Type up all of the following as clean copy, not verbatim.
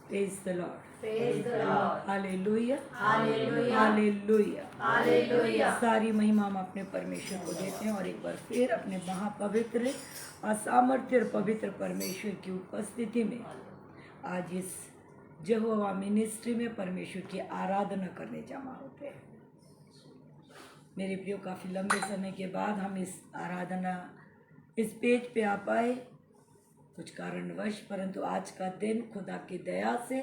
Praise the Lord. Praise the Lord. Hallelujah. Hallelujah. Hallelujah. Hallelujah. सारी महिमा हम अपने परमेश्वर को देते हैं और एक बार फिर अपने महापवित्र असामर्थ्य और पवित्र परमेश्वर की उपस्थिति में आज इस यहोवा मिनिस्ट्री में परमेश्वर की आराधना करने जमा होते हैं। मेरे प्रियो, काफ़ी लंबे समय के बाद हम इस आराधना इस पेज पे आ पाए, कुछ कारणवश, परंतु आज का दिन खुदा की दया से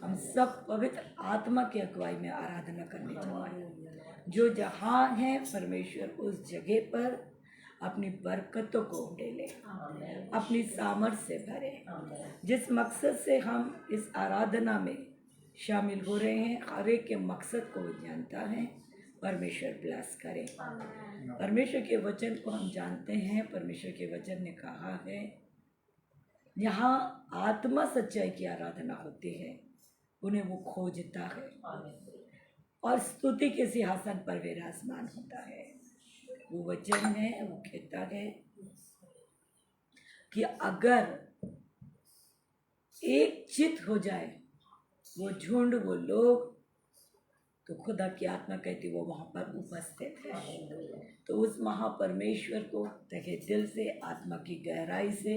हम सब पवित्र आत्मा की अगुवाई में आराधना करने जमा हैं। जो जहाँ है परमेश्वर उस जगह पर अपनी बरकतों को उड़ेले, अपनी सामर्थ्य से भरे। जिस मकसद से हम इस आराधना में शामिल हो रहे हैं, हर एक के मकसद को वो जानता है। परमेश्वर ब्लेस करे। परमेश्वर के वचन को हम जानते हैं। परमेश्वर के वचन ने कहा है, यहाँ आत्मा सच्चाई की आराधना होती है, उन्हें वो खोजता है और स्तुति के सिंहासन पर विराजमान होता है। वो वचन है, वो कहता है कि अगर एक चित हो जाए वो झुंड, वो लोग, तो खुदा की आत्मा कहती वो वहाँ पर उपस्थित है। तो उस महापरमेश्वर को तहे दिल से, आत्मा की गहराई से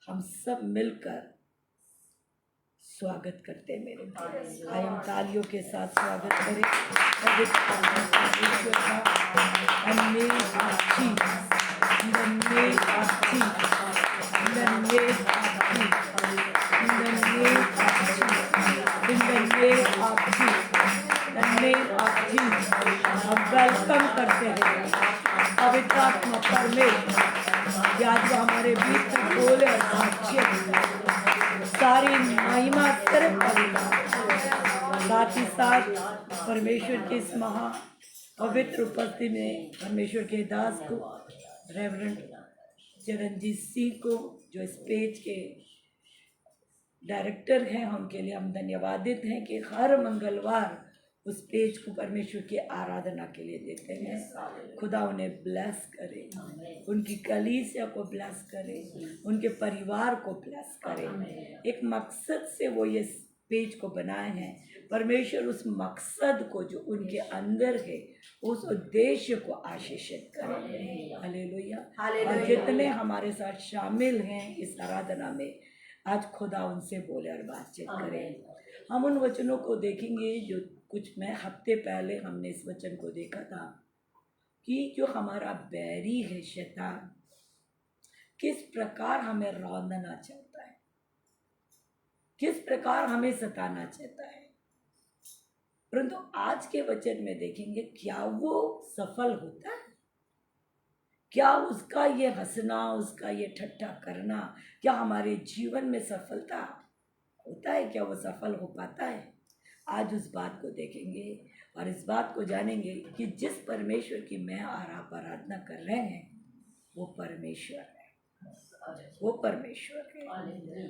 हम सब मिलकर स्वागत करते हैं। मेरे भाई, हम तालियों के साथ स्वागत करें पवित्र परमेश्वर का। In the name of Jesus, in the name of Jesus, in the name of Jesus, in the name of Jesus, in the name of Jesus, the name of Jesus, हम वेलकम करते हैं पवित्र आत्मा परमेश्वर, आज वो हमारे बीच में बोले और साक्षी सारी महिमा सिर्फ साथ ही साथ परमेश्वर की इस महा पवित्र उपस्थिति में परमेश्वर के दास को, रेवरेंड चरणजीत सिंह को, जो इस पेज के डायरेक्टर हैं, उनके लिए हम धन्यवादित हैं कि हर मंगलवार उस पेज को परमेश्वर की आराधना के लिए देते हैं। खुदा उन्हें ब्लेस करे, उनकी कलीसिया को ब्लेस करे, उनके परिवार को ब्लेस करे। एक मकसद से वो ये पेज को बनाए हैं। परमेश्वर उस मकसद को जो उनके अंदर है, उस उद्देश्य को आशीषित करे। हालेलुया। और जितने हमारे साथ शामिल हैं इस आराधना में, आज खुदा उनसे बोले और बातचीत करे। हम उन वचनों को देखेंगे जो कुछ हफ्ते पहले हमने इस वचन को देखा था कि जो हमारा बैरी है शैतान, किस प्रकार हमें रौंदना चाहता है, किस प्रकार हमें सताना चाहता है। परंतु आज के वचन में देखेंगे क्या वो सफल होता है, क्या उसका ये हंसना, उसका ये ठट्ठा करना, क्या हमारे जीवन में सफलता होता है, क्या वो सफल हो पाता है। आज उस बात को देखेंगे और इस बात को जानेंगे कि जिस परमेश्वर की मैं और आप आराधना कर रहे हैं, वो परमेश्वर है, वो परमेश्वर है,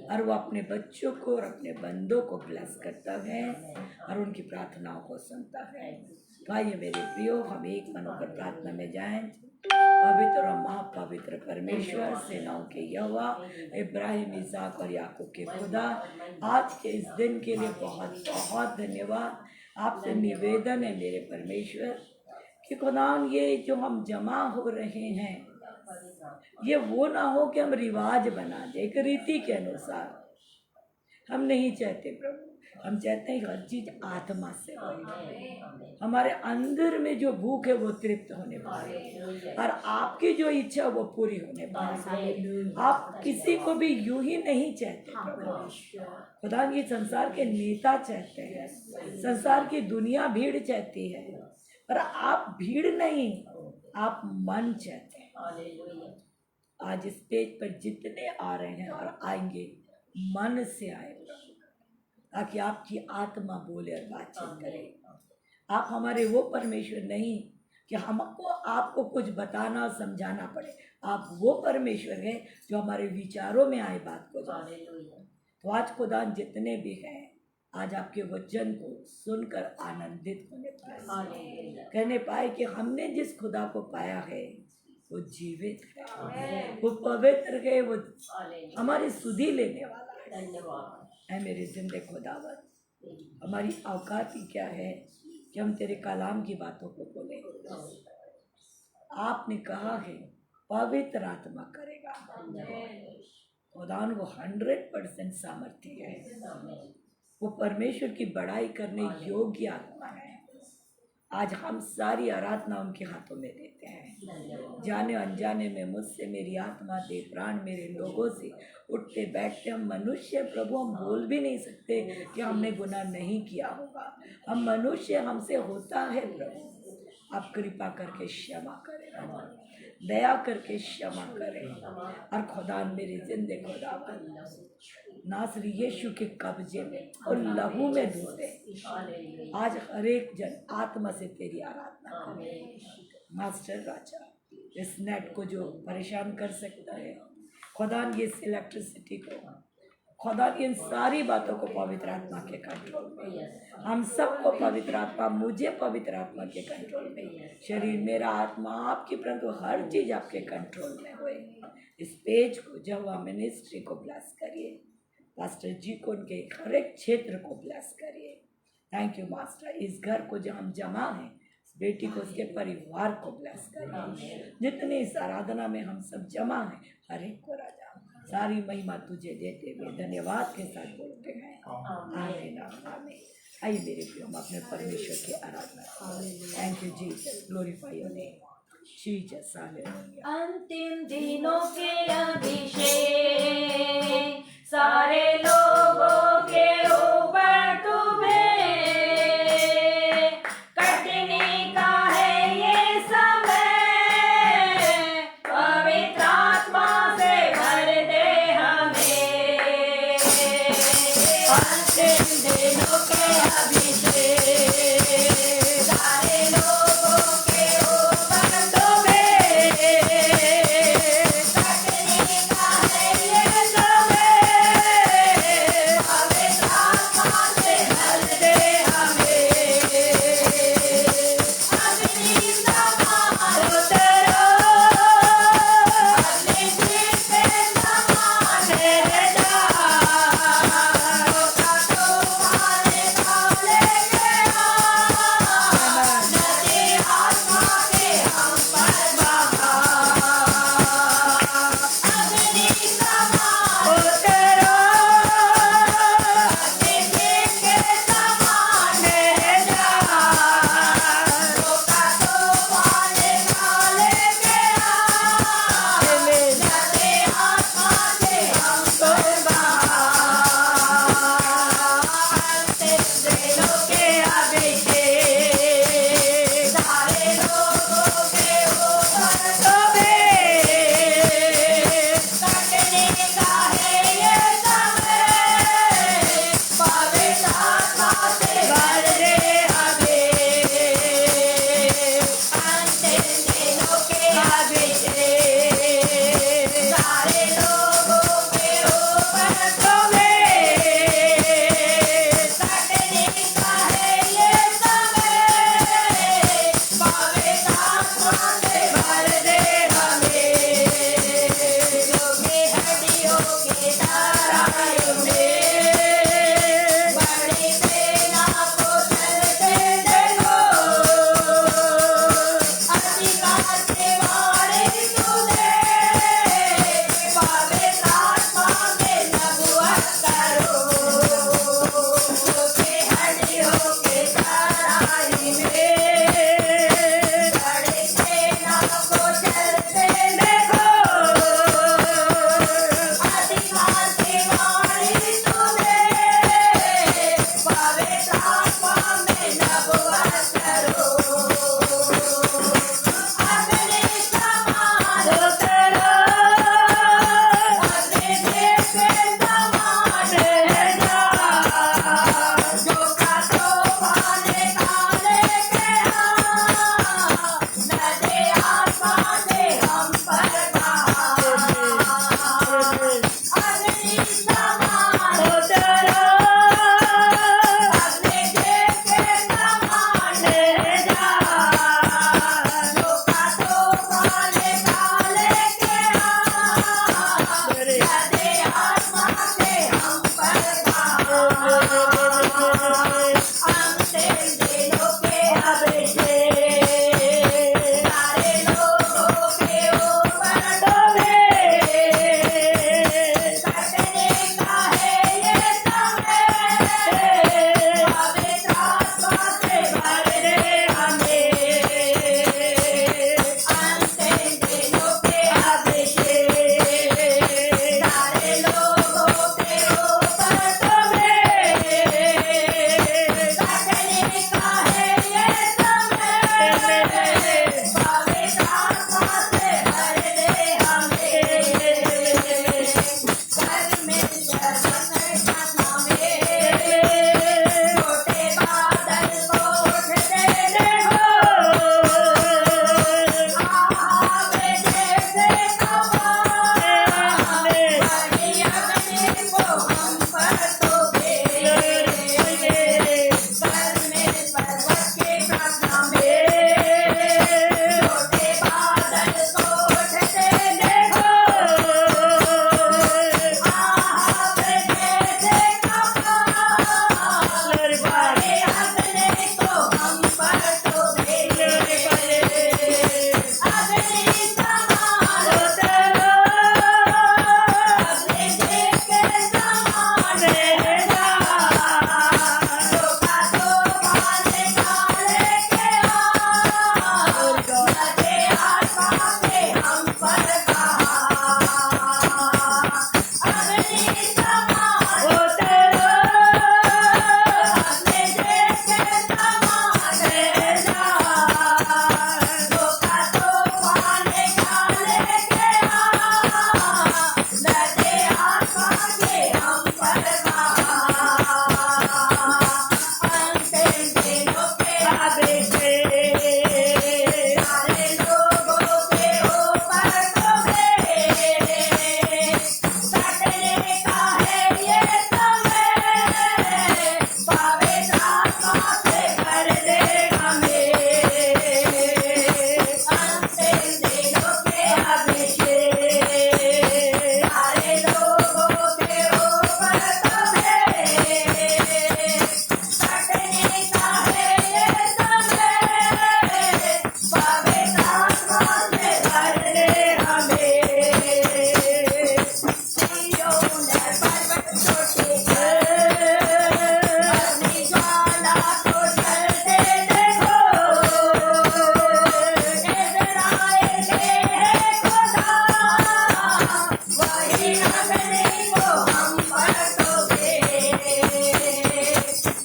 और वो अपने बच्चों को और अपने बंदों को ब्लेस करता है और उनकी प्रार्थनाओं को सुनता है। भाई मेरे प्रियो, हम एक मन होकर प्रार्थना में जाएं। पवित्र और महापवित्र परमेश्वर, सेनाओं के यहोवा, इब्राहिम, इसहाक और याकूब के खुदा, आज के इस दिन के लिए बहुत बहुत धन्यवाद। आपसे निवेदन है मेरे परमेश्वर कि खुदा, ये जो हम जमा हो रहे हैं, ये वो ना हो कि हम रिवाज बना दे, एक रीति के अनुसार। हम नहीं चाहते प्रभु, हम चाहते हैं हर चीज आत्मा से हो, हमारे अंदर में जो भूख है वो तृप्त होने पाए और आपकी जो इच्छा वो पूरी होने पाए। आप किसी को भी यूं ही नहीं चाहते प्रभु खुदा, ये संसार के नेता चाहते हैं, संसार की दुनिया भीड़ चाहती है, पर आप भीड़ नहीं, आप मन चाहते हैं। आज इस स्टेज पर जितने आ रहे हैं और आएंगे, मन से आए ताकि आपकी आत्मा बोले और बातचीत करे। आप हमारे वो परमेश्वर नहीं कि हमको आपको कुछ बताना और समझाना पड़े। आप वो परमेश्वर हैं जो हमारे विचारों में आए बात को जाने। तो आज खुदा जितने भी हैं, आज आपके वचन को सुनकर आनंदित होने पाए, कहने पाए कि हमने जिस खुदा को पाया है वो जीवित है, वो पवित्र है, वो हमारी सुधि लेने वाला है। ऐ मेरे जिंदे खुदावंद, हमारी औकात ही क्या है कि हम तेरे कलाम की बातों को बोलें। आपने कहा है पवित्र आत्मा करेगा। खुदावन वो 100% सामर्थ्य है, वो परमेश्वर की बड़ाई करने योग्य आत्मा है। आज हम सारी आराधना उनके हाथों में देते हैं। जाने अनजाने में मुझसे, मेरी आत्मा, दे प्राण, मेरे लोगों से उठते बैठते हम मनुष्य प्रभु, हम बोल भी नहीं सकते कि हमने गुनाह नहीं किया होगा। हम मनुष्य, हमसे होता है प्रभु। आप कृपा करके क्षमा करें, दया करके क्षमा करें। और खुदा मेरे जिंदे खुदावन नासरी यीशु के कब्जे में और लहू में धो दे। आज हर एक जन आत्मा से तेरी आराधना करे। मास्टर राजा, इस नेट को जो परेशान कर सकता है खुदा, ये इलेक्ट्रिसिटी को खुदा, इन सारी बातों को पवित्र आत्मा के कंट्रोल में, हम सबको पवित्र आत्मा, मुझे पवित्र आत्मा के कंट्रोल में, शरीर मेरा आत्मा आपकी, परंतु हर चीज आपके कंट्रोल में होए। इस पेज को, जवा मिनिस्ट्री को ब्लेस करिए, पास्टर जी को, उनके हर एक क्षेत्र को ब्लेस करिए। Thank you master. इस घर को जो हम जमा हैं, इस बेटी को, उसके परिवार को ब्लेस करिए। जितने इस आराधना में हम सब जमा हैं, हर एक को राजा सारी महिमा तुझे देते हुए धन्यवाद के साथ बोलते हैं आमीन आमीन। आइए मेरे प्रियो, हम अपने परमेश्वर की आराधना। Thank you Jesus, glorify your name Jesus, hallelujah. अंतिम दिनों के अभिषेक सारे लोगों के ऊपर तुम्हें, कटने का है ये समय, पवित्र आत्मा से भर दे हमें। अंतिम दिनों के अभिषेक सारे लोगों के ऊपर तुम्हें, कटने का है ये समय, पवित्र आत्मा से भर दे हमें। अग्नि समान उतरो, अपने सिर पे समान रहना, रोका तो पवित्र आत्मा से भर दे हमें। परमेश्वर बरसाना में छोटे बादल को उठते देखो। आवे जैसे तूफान, वही अग्नि को हम पर तोड़े। परमेश्वर के प्रार्थना में छोटे बादल को उठते देखो। आवे जैसे तूफान, वही अग्नि को हम पर तोड़े। अग्नि समान उतरो, अग्नि के समान जा। धोखा तो पाने काले के लगे आत्मा के हम पर कहा। अग्नि समान उतरो, अग्नि के समान जा। धोखा तो पाने काले के लगे आत्मा के हम पर कहा। अंतिम दिनों के आदेश सारे लोगों के ऊपर तुम्हें सटने का है ये समय। पवित्र आत्मा से भर दे हमें। अंतिम दिनों के आदेश सारे लोगों के ऊपर तुम्हें सटने का है ये समय। पवित्र आत्मा से भर दे हमें। सिय्योन पर्वत चोटी पर अग्नि ज्वाला को जलते देखो। इज़राइल के है खुदा, वही अग्नि को हम पर तोड़े।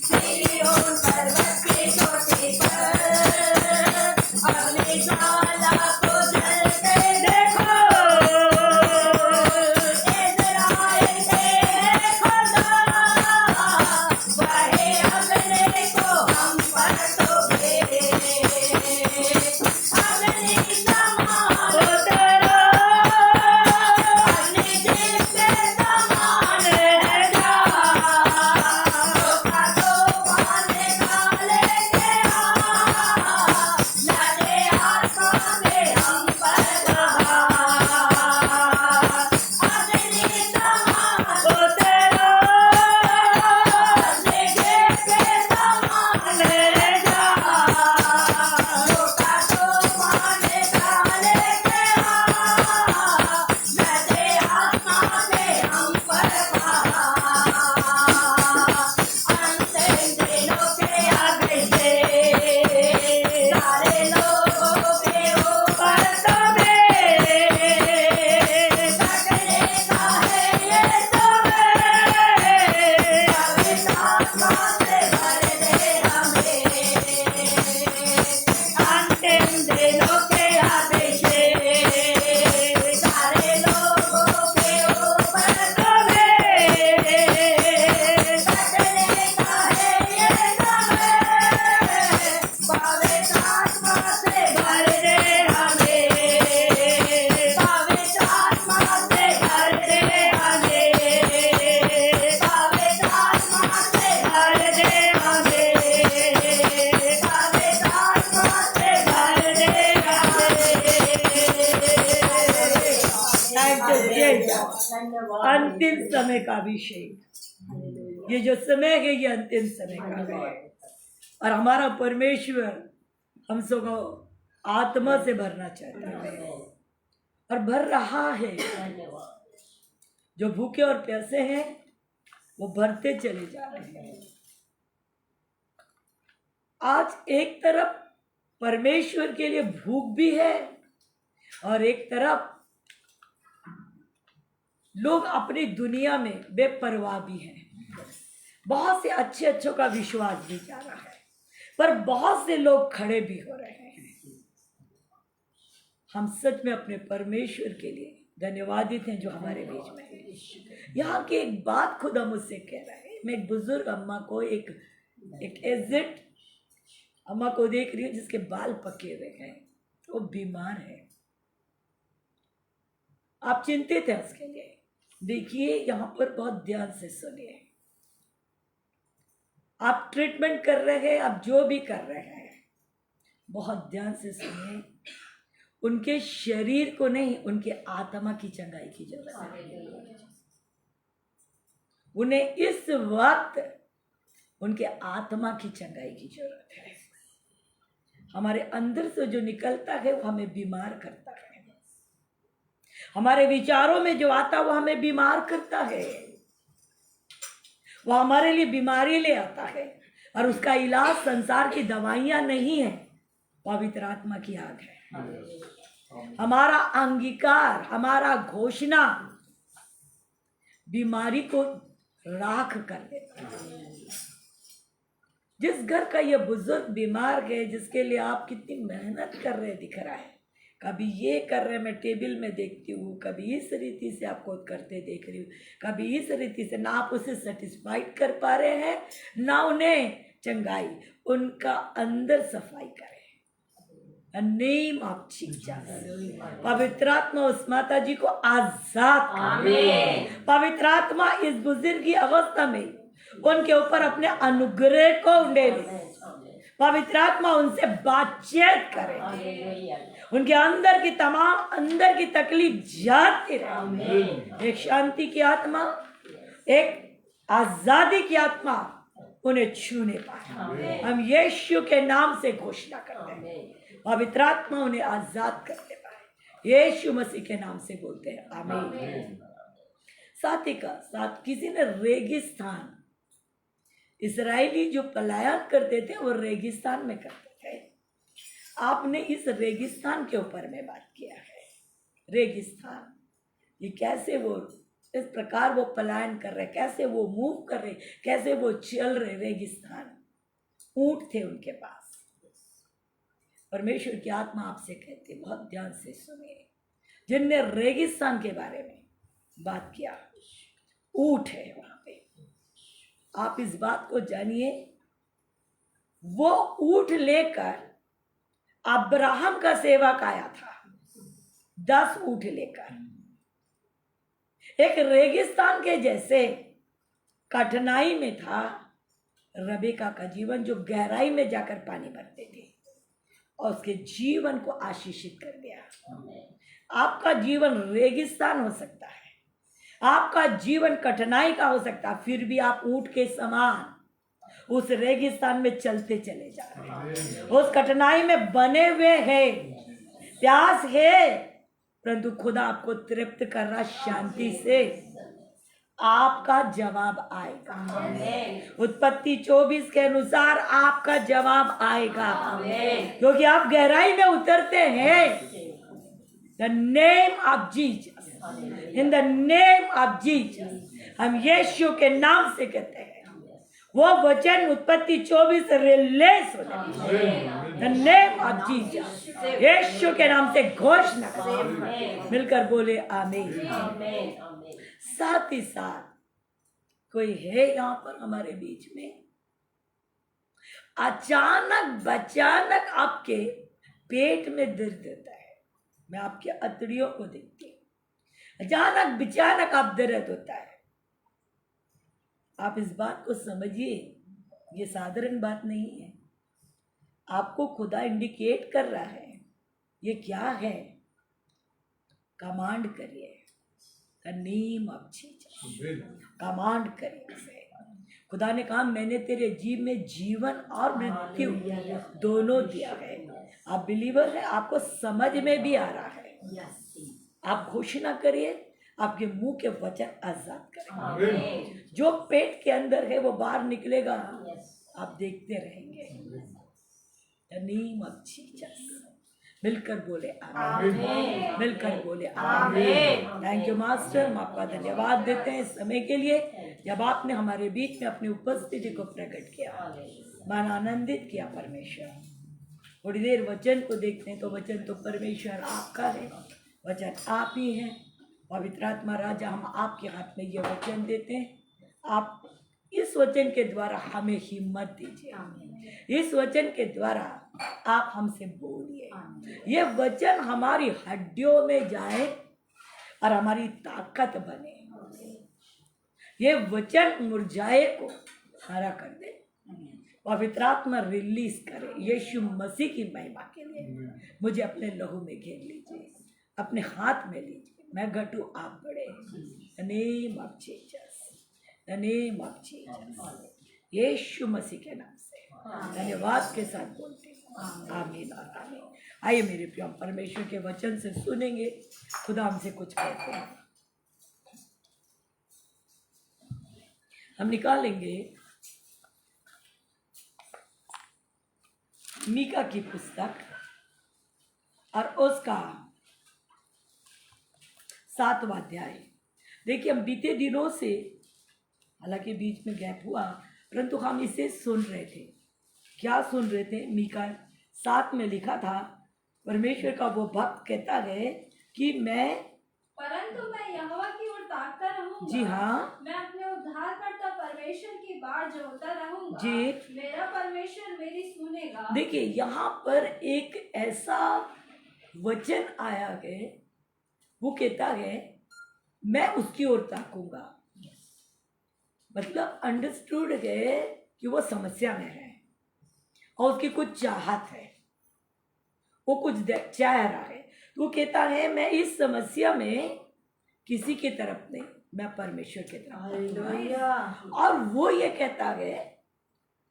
सिय्योन पर्वत की चोटी पर अग्नि ज्वाला को जलते देखो। इज़राइल के है खुदा, वही अग्नि को हम पर तोड़े। अग्नि समान उतरो, अग्नि के समान जा। धोखा तो पाने काले के लगे आत्मा के हम पर कहा। अग्नि समान उतरो, अग्नि के समान जा। धोखा तो पाने काले के लगे आत्मा के हम पर कहा। अंतिम दिनों के आदेश सारे लोगों के ऊपर तुम्हें सटने का है ये समय। पवित्र आत्मा से भर दे हमें। अंतिम दिनों के आदेश सारे लोगों के ऊपर तुम्हें सटने का है ये समय। पवित्र आत्मा से भर दे हमें। पवित्र आत्मा से भर दे हमें। पवित्र आत्मा से भर दे हमें। पवित्र आत्मा से भर दे हमें। अंतिम समय का अभिषेक, ये जो समय है ये अंतिम समय का है। और हमारा परमेश्वर हम सबको आत्मा से भरना चाहता है और भर रहा है। जो भूखे और प्यासे हैं वो भरते चले जा रहे हैं। आज एक तरफ परमेश्वर के लिए भूख भी है और एक तरफ लोग अपनी दुनिया में बेपरवाह भी हैं। बहुत से अच्छों का विश्वास भी जा रहा है, पर बहुत से लोग खड़े भी हो रहे हैं। हम सच में अपने परमेश्वर के लिए धन्यवादित हैं जो हमारे बीच में है। यहाँ की एक बात खुदा मुझसे कह रहा है। मैं एक बुजुर्ग अम्मा को एक एजेड अम्मा को देख रही हूँ जिसके बाल पके हुए हैं, वो बीमार है। आप चिंतित हैं उसके लिए। देखिए यहाँ पर बहुत ध्यान से सुनिए। आप ट्रीटमेंट कर रहे हैं, आप जो भी कर रहे हैं, बहुत ध्यान से सुनिए। उनके शरीर को नहीं, उनके आत्मा की चंगाई की जरूरत है। उन्हें इस वक्त उनके आत्मा की चंगाई की जरूरत है। हमारे अंदर से जो निकलता है वो हमें बीमार करता है। हमारे विचारों में जो आता है वो हमें बीमार करता है। वो हमारे लिए बीमारी ले आता है और उसका इलाज संसार की दवाइयां नहीं है, पवित्र आत्मा की आग है। हमारा अंगीकार, हमारा घोषणा बीमारी को राख कर देता है। जिस घर का ये बुजुर्ग बीमार है, जिसके लिए आप कितनी मेहनत कर रहे दिख रहा है, कभी ये कर रहे, मैं टेबल में देखती हूँ, कभी इस रीति से आपको करते देख रही हूँ, कभी इस रीति से, ना आप उसे सेटिस्फाइड कर पा रहे हैं, ना उन्हें चंगाई। उनका अंदर सफाई करें। Name of Jesus. पवित्र आत्मा उस माता जी को आजाद कर। पवित्र आत्मा इस बुजुर्ग की अवस्था में उनके ऊपर अपने अनुग्रह को उंडेले। पवित्र आत्मा उनसे बातचीत करे। उनके अंदर की तमाम अंदर की तकलीफ जाती रहे। एक शांति की आत्मा, एक आजादी की आत्मा उन्हें छूने पाए। हम यीशु के नाम से घोषणा करते हैं, पवित्र आत्मा उन्हें आजाद करते पाए। यीशु मसीह के नाम से बोलते हैं, आमीन। साथ ही का साथ किसी ने रेगिस्तान, इस्राएली जो पलायन करते थे वो रेगिस्तान में करते थे। आपने इस रेगिस्तान के ऊपर में बात किया है। रेगिस्तान, ये कैसे वो इस प्रकार वो पलायन कर रहे, कैसे वो मूव कर रहे, कैसे वो चल रहे। रेगिस्तान, ऊंट थे उनके पास। परमेश्वर की आत्मा आपसे कहती, बहुत ध्यान से सुनिए। जिनने रेगिस्तान के बारे में बात किया, ऊंट है वहां पे। आप इस बात को जानिए, वो ऊंट लेकर अब्राहम का सेवक आया था, 10 ऊंट लेकर। एक रेगिस्तान के जैसे कठिनाई में था रबेका का जीवन, जो गहराई में जाकर पानी भरते थे और उसके जीवन को आशीषित कर दिया। आपका जीवन रेगिस्तान हो सकता है, आपका जीवन कठिनाई का हो सकता है, फिर भी आप ऊंट के समान उस रेगिस्तान में चलते चले जा रहे हैं। उस कठिनाई में बने हुए हैं, प्यास है, परंतु खुदा आपको तृप्त कर रहा शांति से। आपका जवाब आएगा। उत्पत्ति 24 के अनुसार आपका जवाब आएगा, क्योंकि आप गहराई में उतरते हैं। The name of Jesus, in the name of Jesus, हम यीशु के नाम से कहते हैं। वो वचन उत्पत्ति 24 रिलीज हो जाए। द नेम ऑफ जीसस, यीशु के नाम से घोषणा करें। मिलकर बोले आमीन। साथ ही साथ कोई है यहाँ पर हमारे बीच में, अचानक बचानक आपके पेट में दर्द होता है। मैं आपके अतड़ियों को देखती हूँ, अचानक बेचानक आप दर्द होता है। आप इस बात को समझिए, ये साधारण बात नहीं है। आपको खुदा इंडिकेट कर रहा है, ये क्या है। कमांड करिए, the name of Jesus, command करिए उसे। खुदा ने कहा, मैंने तेरे जीव में जीवन और मृत्यु दोनों दिया है। आप बिलीवर हैं, आपको समझ में भी आ रहा है। आप घोषणा करिए, आपके मुंह के वचन आजाद करें। जो पेट के अंदर है वो बाहर निकलेगा, आप देखते रहेंगे। द नेम ऑफ जीसस, मिलकर बोले आमीन, मिलकर बोले आमीन। थैंक यू मास्टर, हम आपका धन्यवाद देते हैं इस समय के लिए, जब आपने हमारे बीच में अपनी उपस्थिति को प्रकट किया, मन आनंदित किया। परमेश्वर थोड़ी देर वचन को देखते हैं तो वचन तो परमेश्वर आपका है, वचन आप ही हैं। पवित्र आत्मा राजा, हम आपके हाथ में ये वचन देते हैं। आप इस वचन के द्वारा हमें हिम्मत दीजिए, इस वचन के द्वारा आप हमसे बोलिए। ये वचन हमारी हड्डियों में जाए और हमारी ताकत बने। ये वचन मुरझाए को हरा कर दे। पवित्र आत्मा रिलीज करे यीशु मसीह की महिमा के लिए। मुझे अपने लहू में घेर लीजिए, अपने हाथ में लीजिए। मैं घटू, आप बढ़े। The name of Jesus, the name of Jesus, यीशु मसीह के नाम से धन्यवाद के साथ बोलते हैं आमीन और आमीन। आइए मेरे प्रिय, हम परमेश्वर के वचन से सुनेंगे, खुदा हमसे कुछ कहते हैं। हम निकालेंगे मीका की पुस्तक और उसका 7वां अध्याय। देखिए, हम बीते दिनों से, हालांकि बीच में गैप हुआ, परंतु हम इसे सुन रहे थे। क्या सुन रहे थे? मीका 7 में लिखा था, परमेश्वर का वो भक्त कहता है कि परंतु मैं यहोवा की ओर ताकता रहूंगा। जी हाँ, मैं अपने उद्धारकर्ता परमेश्वर की बाट जोहता रहूंगा। जी, मेरा परमेश्वर मेरी सुनेगा। देखिए यहाँ पर एक ऐसा वचन आया है, वो कहता है मैं उसकी ओर ताकूंगा। मतलब अंडरस्टूड है कि वो समस्या में है और उसकी कुछ चाहत है, वो कुछ चाह रहा है। तो वो कहता है मैं इस समस्या में किसी की तरफ नहीं, मैं परमेश्वर की तरफ। और वो ये कहता है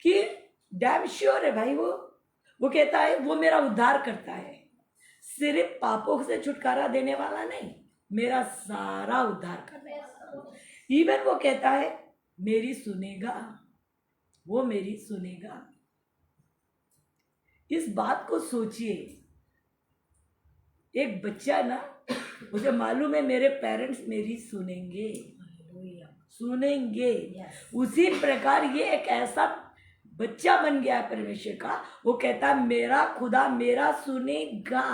कि डैम श्योर है भाई, वो कहता है वो मेरा उद्धार करता है, सिर्फ पापों से छुटकारा देने वाला नहीं, मेरा सारा उद्धार करने वाला। इवन वो कहता है मेरी सुनेगा, वो मेरी सुनेगा। इस बात को सोचिए, एक बच्चा ना, मुझे मालूम है मेरे पेरेंट्स मेरी सुनेंगे, सुनेंगे। उसी प्रकार ये एक ऐसा बच्चा बन गया परमेश्वर का, वो कहता मेरा खुदा मेरा सुनेगा।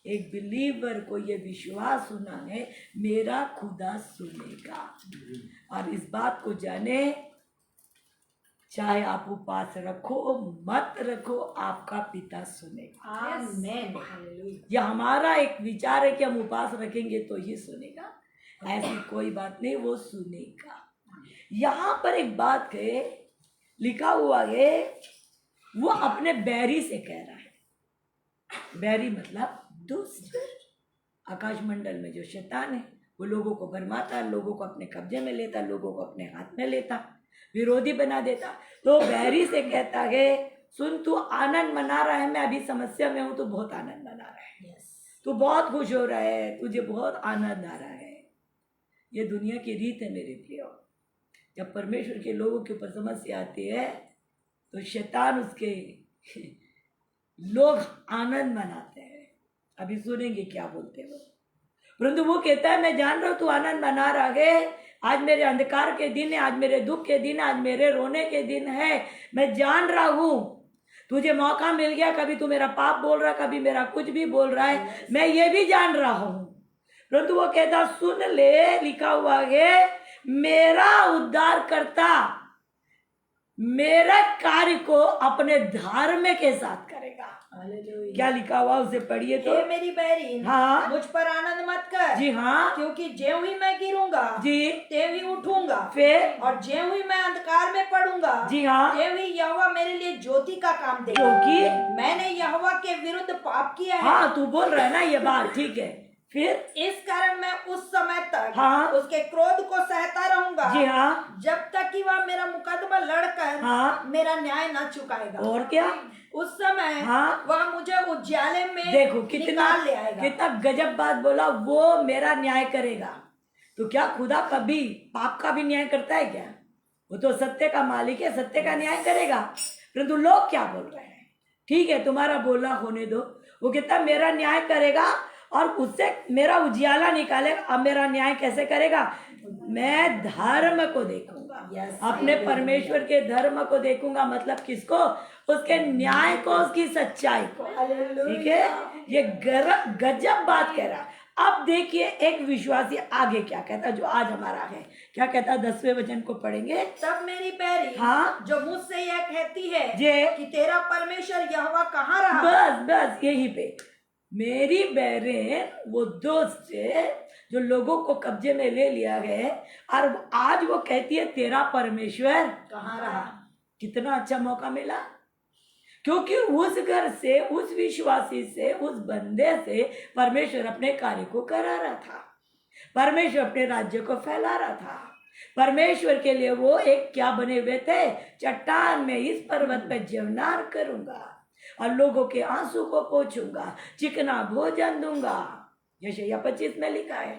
एक बिलीवर को ये विश्वास होना है, मेरा खुदा सुनेगा। और इस बात को जाने, चाहे आप उपवास रखो मत रखो, आपका पिता सुनेगा। आमीन। यह हमारा एक विचार है कि हम उपवास रखेंगे तो ही सुनेगा, ऐसी कोई बात नहीं, वो सुनेगा। यहाँ पर एक बात है, लिखा हुआ है, वो अपने बैरी से कह रहा है। बैरी मतलब दुष्ट। आकाश मंडल में जो शैतान है, वो लोगों को भरमाता, लोगों को अपने कब्जे में लेता, लोगों को अपने हाथ में लेता, विरोधी बना देता। तो बैरी से कहता है सुन, तू आनंद मना रहा है, मैं अभी समस्या में हूं, तो बहुत आनंद मना रहा है, तू बहुत खुश हो रहा है, तुझे बहुत आनंद आ रहा है। ये दुनिया की रीत है मेरे प्रिय। जब परमेश्वर के लोगों के ऊपर समस्या आती है तो शैतान, उसके लोग आनंद मनाते हैं। अभी सुनेंगे क्या बोलते हैं वो। परंतु वो कहता है मैं जान रहा हूं तू आनंद मना रहा है, आज मेरे अंधकार के दिन है, आज मेरे दुख के दिन है, आज मेरे रोने के दिन है, मैं जान रहा हूं। तुझे मौका मिल गया, कभी तू मेरा पाप बोल रहा है, कभी मेरा कुछ भी बोल रहा है, मैं ये भी जान रहा हूं। परंतु वो कहता सुन ले, लिखा हुआ है मेरा उद्धार करता मेरा कार्य को अपने धर्म के साथ करेगा। क्या लिखा हुआ उसे पढ़िए तो। हे मेरी बहरीन, हाँ, मुझ पर आनंद मत कर। जी हाँ, क्योंकि ज्यों ही मैं गिरूंगा जी, त्यों ही उठूंगा, फिर और ज्यों ही मैं अंधकार में पड़ूंगा, जी हाँ, त्यों ही यहोवा मेरे लिए ज्योति का काम देगा। क्योंकि मैंने यहोवा के विरुद्ध पाप किया है। हाँ, तू बोल रहा है ना ये बात, ठीक है। फिर इस कारण मैं उस समय तक हाँ, उसके क्रोध को सहता रहूंगा, जी हाँ, जब तक कि वह मेरा मुकदमा लड़कर हाँ, मेरा न्याय न चुकाएगा। और क्या। उस समय हाँ, वह मुझे उज्याले में देखो कितना निकाल ले आएगा। कितना गजब बात बोला, वो मेरा न्याय करेगा। तो क्या खुदा कभी पाप का भी न्याय करता है क्या? वो तो सत्य का मालिक है, सत्य का न्याय करेगा। परंतु लोग क्या बोल रहे हैं? ठीक है, तुम्हारा बोलना होने दो। वो कहता मेरा न्याय करेगा और उससे मेरा उजियाला निकालेगा। अब मेरा न्याय कैसे करेगा? मैं धर्म को देखूंगा, अपने परमेश्वर के धर्म को देखूंगा। मतलब किसको? उसके न्याय को, उसकी सच्चाई को। ठीक है, ये गजब बात कह रहा है। अब देखिए एक विश्वासी आगे क्या कहता है, जो आज हमारा है, क्या कहता है, 10वें वचन को पढ़ेंगे। तब मेरी पैरी हाँ। जो मुझसे यह कहती है जे कि तेरा परमेश्वर यहोवा कहाँ रहा, बस यही पे मेरी बहरें वो दोस्त है जो लोगों को कब्जे में ले लिया है, और आज वो कहती है तेरा परमेश्वर कहाँ रहा। कितना अच्छा मौका मिला, क्योंकि उस घर से, उस विश्वासी से, उस बंदे से परमेश्वर अपने कार्य को करा रहा था, परमेश्वर अपने राज्य को फैला रहा था। परमेश्वर के लिए वो एक क्या बने हुए थे, चट्टान में इस पर्वत पे जीवनार करूंगा और लोगों के आंसू को पोंछूंगा, चिकना भोजन दूंगा, यशायाह 25 में लिखा है।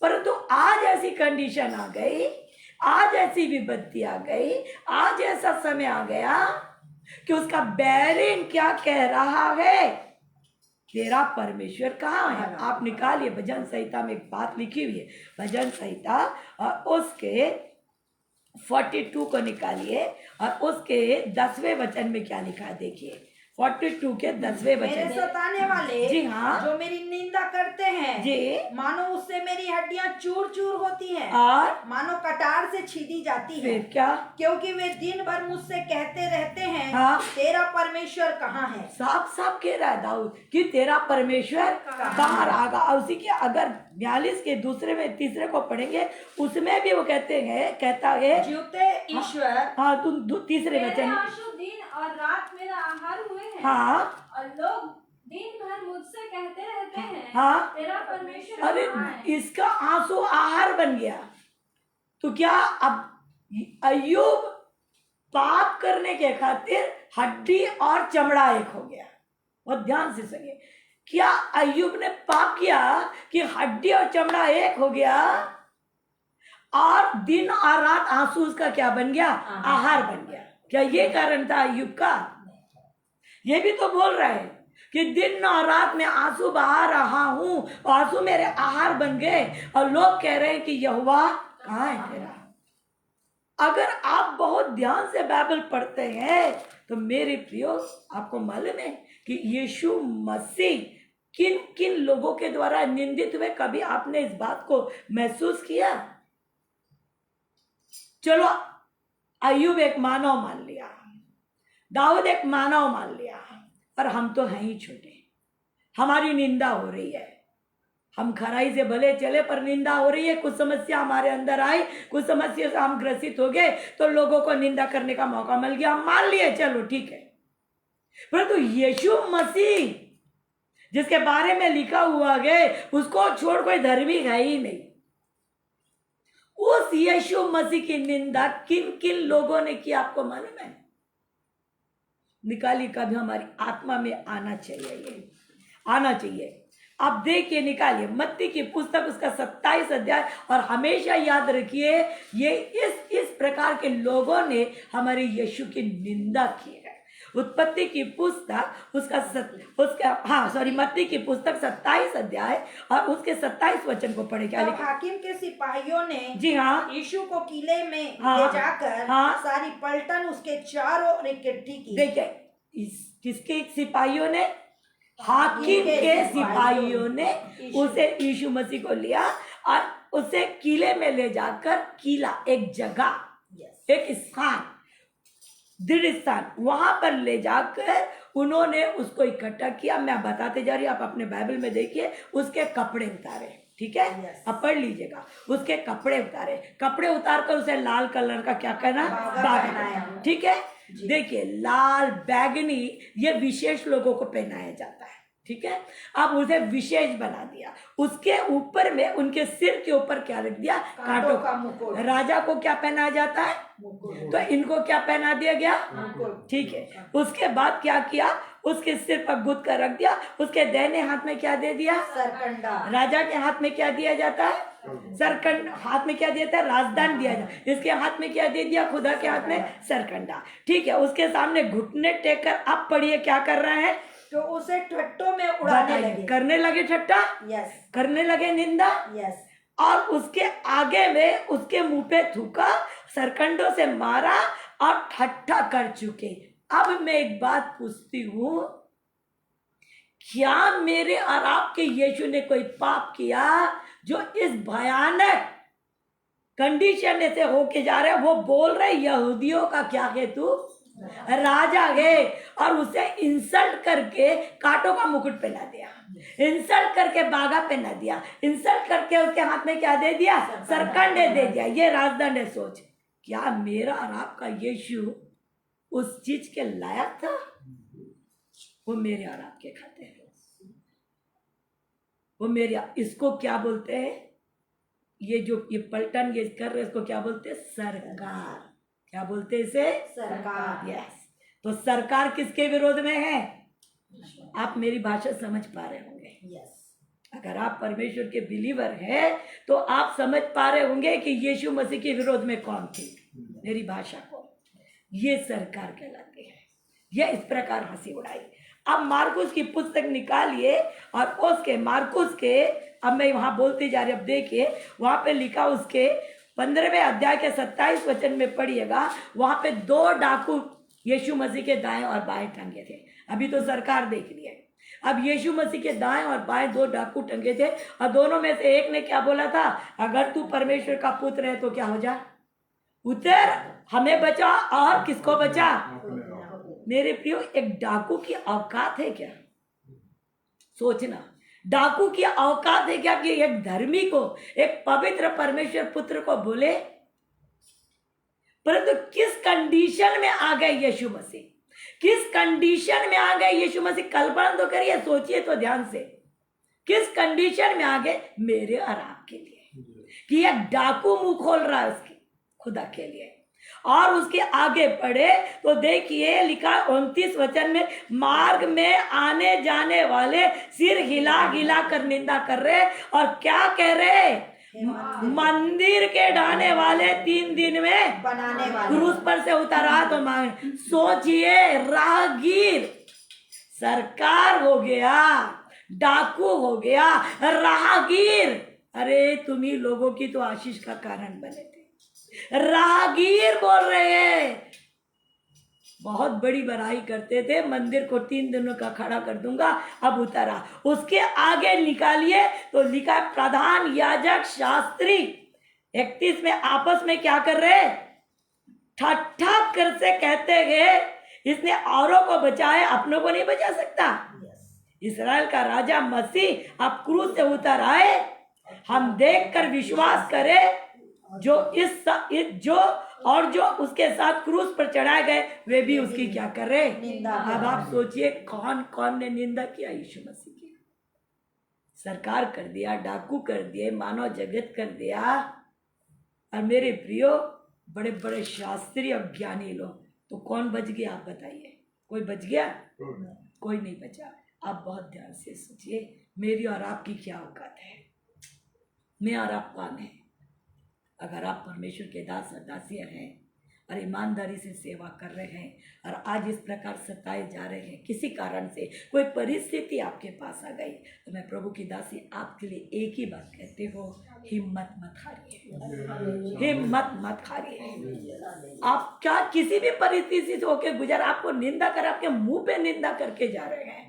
परंतु आज ऐसी कंडीशन आ गई, आज ऐसी विपत्ति आ गई, आज ऐसा समय आ गया कि उसका बैरिन क्या कह रहा है, तेरा परमेश्वर कहाँ है। आप निकालिए, भजन संहिता में एक बात लिखी हुई है, भजन संहिता और उसके 42 को निकालिए और उसके 10वें वचन में क्या लिखा है देखिए। 42 के 10वें मेरे वचन। सताने वाले जी हाँ। जो मेरी निंदा करते हैं, जी। मानो उससे मेरी हड्डियां चूर चूर होती हैं, और मानो कटार से छीदी जाती है, फिर क्या, क्योंकि वे दिन भर मुझसे कहते रहते हैं, हाँ। तेरा परमेश्वर कहाँ है। साफ साफ कह रहा है दाऊद कि तेरा परमेश्वर कहाँ रहा। और उसी के अगर 42 के दूसरे में तीसरे को पढ़ेंगे, उसमें भी वो कहते हैं, कहता है जीवते ईश्वर। हाँ, तुम तीसरे मेरे वचन। आंसू दिन और रात मेरा आहार हुए हैं, हाँ, और लोग दिन भर मुझसे कहते रहते हैं, हाँ। तेरा परमेश्वर अरे कहाँ है। इसका आंसू आहार बन गया। तो क्या अब अय्यूब पाप करने के खातिर हड्डी और चमड़ा एक हो गया। और ध्यान से सुनिए, क्या अय्यूब ने पाप किया कि हड्डी और चमड़ा एक हो गया और दिन और रात आंसू उसका क्या बन गया, आहार बन गया। क्या ये कारण था अय्यूब का? ये भी तो बोल रहा है कि दिन और रात में आंसू बहा रहा हूं, आंसू मेरे आहार बन गए, और लोग कह रहे हैं कि यहोवा कहाँ है तेरा। अगर आप बहुत ध्यान से बाइबल पढ़ते हैं तो मेरे प्रियो, आपको मालूम है कि यीशु मसीह किन किन लोगों के द्वारा निंदित हुए। कभी आपने इस बात को महसूस किया? चलो, अय्यूब एक मानव मान लिया, दाऊद एक मानव मान लिया, पर हम तो हैं ही छोटे, हमारी निंदा हो रही है। हम खराई से भले चले पर निंदा हो रही है। कुछ समस्या हमारे अंदर आई, कुछ समस्या से हम ग्रसित हो गए तो लोगों को निंदा करने का मौका मिल गया, हम मान लिए, चलो ठीक है। परंतु यीशु मसीह जिसके बारे में लिखा हुआ है, उसको छोड़ कोई धर्मी है ही नहीं। उस यीशु मसीह की निंदा किन किन लोगों ने की आपको मालूम है? निकालिए, कभी हमारी आत्मा में आना चाहिए, ये आना चाहिए। आप देखिए, निकालिए मत्ती की पुस्तक उसका 27 अध्याय, और हमेशा याद रखिए ये इस प्रकार के लोगों ने हमारे यीशु की निंदा की है। उत्पत्ति की पुस्तक मत्ती की पुस्तक 27 अध्याय और उसके 27 वचन को पढ़े। क्या लिखा? हाकिम के सिपाहियों ने जी हाँ, यीशु को किले में हाँ, ले जाकर हाँ, सारी पलटन उसके चारों ओर इकट्ठी की। देखिए किसके सिपाहियों ने? हाकिम के सिपाहियों ने उसे यीशु मसीह को लिया और उसे किले में ले जाकर, किला एक जगह, एक स्थान, दृढ़ स्थान, वहां पर ले जाकर उन्होंने उसको इकट्ठा किया। मैं बताते जा रही हूं, आप अपने बाइबल में देखिए। उसके कपड़े उतारे, ठीक है, अब पढ़ लीजिएगा। उसके कपड़े उतारे, कपड़े उतार कर उसे लाल कलर का क्या करना, बागा, ठीक है। देखिए, लाल बैगनी ये विशेष लोगों को पहनाया जाता है, ठीक है। अब उसे विशेष बना दिया। उसके ऊपर में उनके सिर के ऊपर क्या रख दिया, कांटों का मुकुट। राजा को क्या पहनाया जाता है, तो इनको क्या पहना दिया गया, ठीक है। उसके बाद क्या किया, उसके सिर पर गुद कर रख दिया। उसके दाहिने हाथ में क्या दे दिया, सरकंडा। राजा के हाथ में क्या दिया जाता है, सरकंड, हाथ में क्या दिया था, राजदान दिया जाता है। इसके हाथ में क्या दे दिया, खुदा के हाथ में सरकंडा, ठीक है। उसके सामने घुटने टेक कर, अब पढ़िए क्या कर रहे हैं, तो उसे ठट्टों में उड़ाने लगे, करने लगे ठट्टा, यस, करने लगे निंदा, यस। और उसके आगे में उसके मुंह पे थूका, सरकंडों से मारा और ठट्ठा कर चुके। अब मैं एक बात पूछती हूँ, क्या मेरे और आपके यीशु ने कोई पाप किया जो इस भयानक कंडीशन से होके जा रहे? वो बोल रहे यहूदियों का क्या है तू राजा है, और उसे इंसल्ट करके कांटों का मुकुट पहना दिया, इंसल्ट करके बागा पहना दिया, इंसल्ट करके उसके हाथ में क्या दे दिया? सरकंडे दे दिया। ये राजदंड है। सोच, क्या मेरा और आपका यीशु उस चीज के लायक था? वो मेरे और आपके खाते हैं, वो मेरे, इसको क्या बोलते हैं? ये जो ये पलटन ये कर रहे, इसको क्या बोलते हैं? सरकार। क्या बोलते हैं इसे? सरकार। यस। तो सरकार किसके विरोध में है? आप मेरी भाषा समझ पा रहे होंगे। यस। अगर आप परमेश्वर के बिलीवर हैं तो आप समझ पा रहे होंगे कि यीशु मसीह के विरोध में कौन थी। मेरी भाषा को ये सरकार कहलाती है। यह इस प्रकार हंसी उड़ाई। अब मार्कुस की पुस्तक निकालिए और उसके मार्कुस के, अब मैं वहां बोलती जा रही, अब देखिए वहां पे लिखा, उसके 15वें अध्याय के 27 वचन में पढ़िएगा। वहां पे 2 डाकू यीशु मसीह के दाएं और बाएं टंगे थे। अभी तो सरकार देख रही है। अब यीशु मसीह के दाएं और बाएं 2 डाकू टंगे थे, और दोनों में से एक ने क्या बोला था? अगर तू परमेश्वर का पुत्र है तो क्या हो जा, उतर, हमें बचा। और किसको बचा? मेरे प्रियो, एक डाकू की औकात है क्या? सोचना, डाकू की औकात है क्या कि एक धर्मी को, एक पवित्र परमेश्वर पुत्र को बोले? परंतु किस कंडीशन में आ गए यीशु मसीह, किस कंडीशन में आ गए यीशु मसीह? कल्पना तो करिए, सोचिए तो ध्यान से, किस कंडीशन में आ गए मेरे और आपके लिए, कि एक डाकू मुंह खोल रहा है उसके खुदा के लिए। और उसके आगे पढ़े तो देखिए लिखा 29 वचन में, मार्ग में आने जाने वाले सिर हिला हिला कर निंदा कर रहे, और क्या कह रहे? मंदिर के ढाने वाले 3 दिन में बनाने वाले। क्रूस पर से उतारा तो मांग। सोचिए, राहगीर सरकार हो गया, डाकू हो गया, राहगीर। अरे तुम ही लोगों की तो आशीष का कारण बने थे। राहगीर बोल रहे हैं, बहुत बड़ी बड़ाई करते थे, मंदिर को 3 दिनों का खड़ा कर दूंगा, अब उतारा। उसके आगे निकालिए तो लिखा प्रधान याजक शास्त्री 31 में आपस में क्या कर रहे? ठट्ठा कर से कहते हैं, इसने औरों को बचाए, अपनों को नहीं बचा सकता। इस्राएल का राजा मसीह अब क्रूस से उतर आए, हम देखकर विश्वास करें। जो जो उसके साथ क्रूस पर चढ़ाए गए, वे भी उसकी क्या कर रहे? निंदा। अब आप सोचिए, कौन कौन ने निंदा किया यीशु मसीह की? सरकार कर दिया, डाकू कर दिए, मानव जगत कर दिया। और मेरे प्रियो, बड़े बड़े शास्त्री और ज्ञानी लोग, तो कौन बच गया? आप बताइए, कोई बच गया? कोई नहीं बचा। आप बहुत ध्यान से सोचिए, मेरी और आपकी क्या औकात है? मैं और आप कौन है? अगर आप परमेश्वर के दास और दासियां हैं और ईमानदारी से सेवा कर रहे हैं, और आज इस प्रकार सताए जा रहे हैं, किसी कारण से कोई परिस्थिति आपके पास आ गई, तो मैं प्रभु की दासी आपके लिए एक ही बात कहती हूँ, हिम्मत मत हारिए, हिम्मत मत हारिए। आप क्या किसी भी परिस्थिति से होकर गुजर, आपको निंदा कर, आपके मुंह पे निंदा करके जा रहे हैं,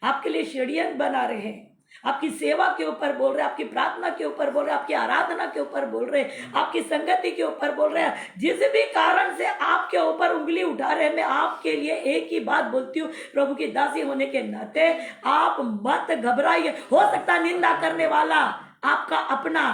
आपके लिए षड्यंत्र बना रहे हैं, आपकी सेवा के ऊपर बोल रहे, आपकी प्रार्थना के ऊपर बोल रहे, आपकी आराधना के ऊपर बोल रहे, आपकी संगति के ऊपर बोल रहे हैं, जिस भी कारण से आपके ऊपर उंगली उठा रहे हैं, मैं आपके लिए एक ही बात बोलती हूँ, प्रभु की दासी होने के नाते आप मत घबराइए। हो सकता निंदा करने वाला आपका अपना,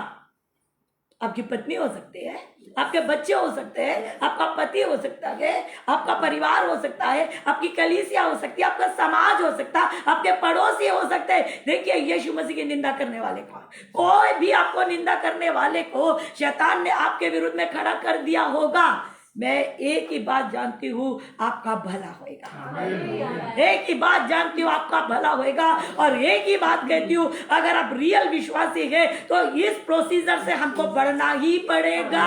आपकी पत्नी हो सकती है, आपके बच्चे हो सकते हैं, आपका पति हो सकता है, आपका परिवार हो सकता है, आपकी कलीसिया हो सकती है, आपका समाज हो सकता है, आपके पड़ोसी हो सकते हैं। देखिए, यीशु मसीह की निंदा करने वाले कौन? कोई भी आपको निंदा करने वाले को शैतान ने आपके विरुद्ध में खड़ा कर दिया होगा। मैं एक ही बात जानती हूँ, आपका भला होएगा। एक ही बात जानती हूँ, आपका भला होएगा। और एक ही बात कहती हूँ, अगर आप रियल विश्वासी हैं तो इस प्रोसीजर से हमको बढ़ना ही पड़ेगा।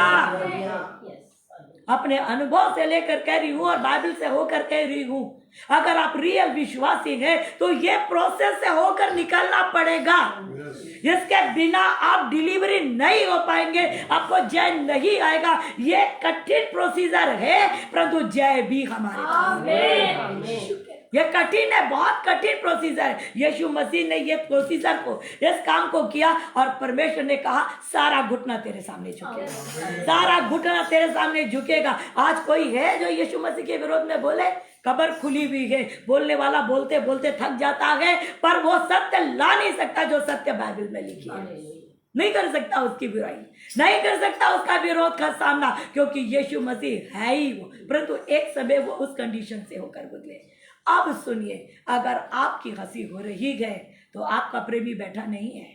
अपने अनुभव से लेकर कह रही हूं और बाइबल से होकर कह रही हूं, अगर आप रियल विश्वासी हैं तो ये प्रोसेस से होकर निकलना पड़ेगा। इसके बिना आप डिलीवरी नहीं हो पाएंगे, आपको जय नहीं आएगा। ये कठिन प्रोसीजर है, परंतु जय भी हमारे पास। ये कठिन है, बहुत कठिन प्रोसीजर है। यीशु मसीह ने ये प्रोसीजर को, इस काम को किया और परमेश्वर ने कहा सारा घुटना तेरे सामने झुकेगा, सारा घुटना तेरे सामने झुकेगा। आज कोई है जो यीशु मसीह के विरोध में बोले? कब्र खुली हुई है, बोलने वाला बोलते बोलते थक जाता है, पर वो सत्य ला नहीं सकता जो सत्य बाइबल में लिखी है। नहीं कर सकता उसकी बुराई, नहीं कर सकता उसका विरोध का सामना, क्योंकि यीशु मसीह है ही वो। परंतु एक समय वो उस कंडीशन से होकर गुजरे। अब सुनिए, अगर आपकी हंसी हो रही है तो आपका प्रेमी बैठा नहीं है,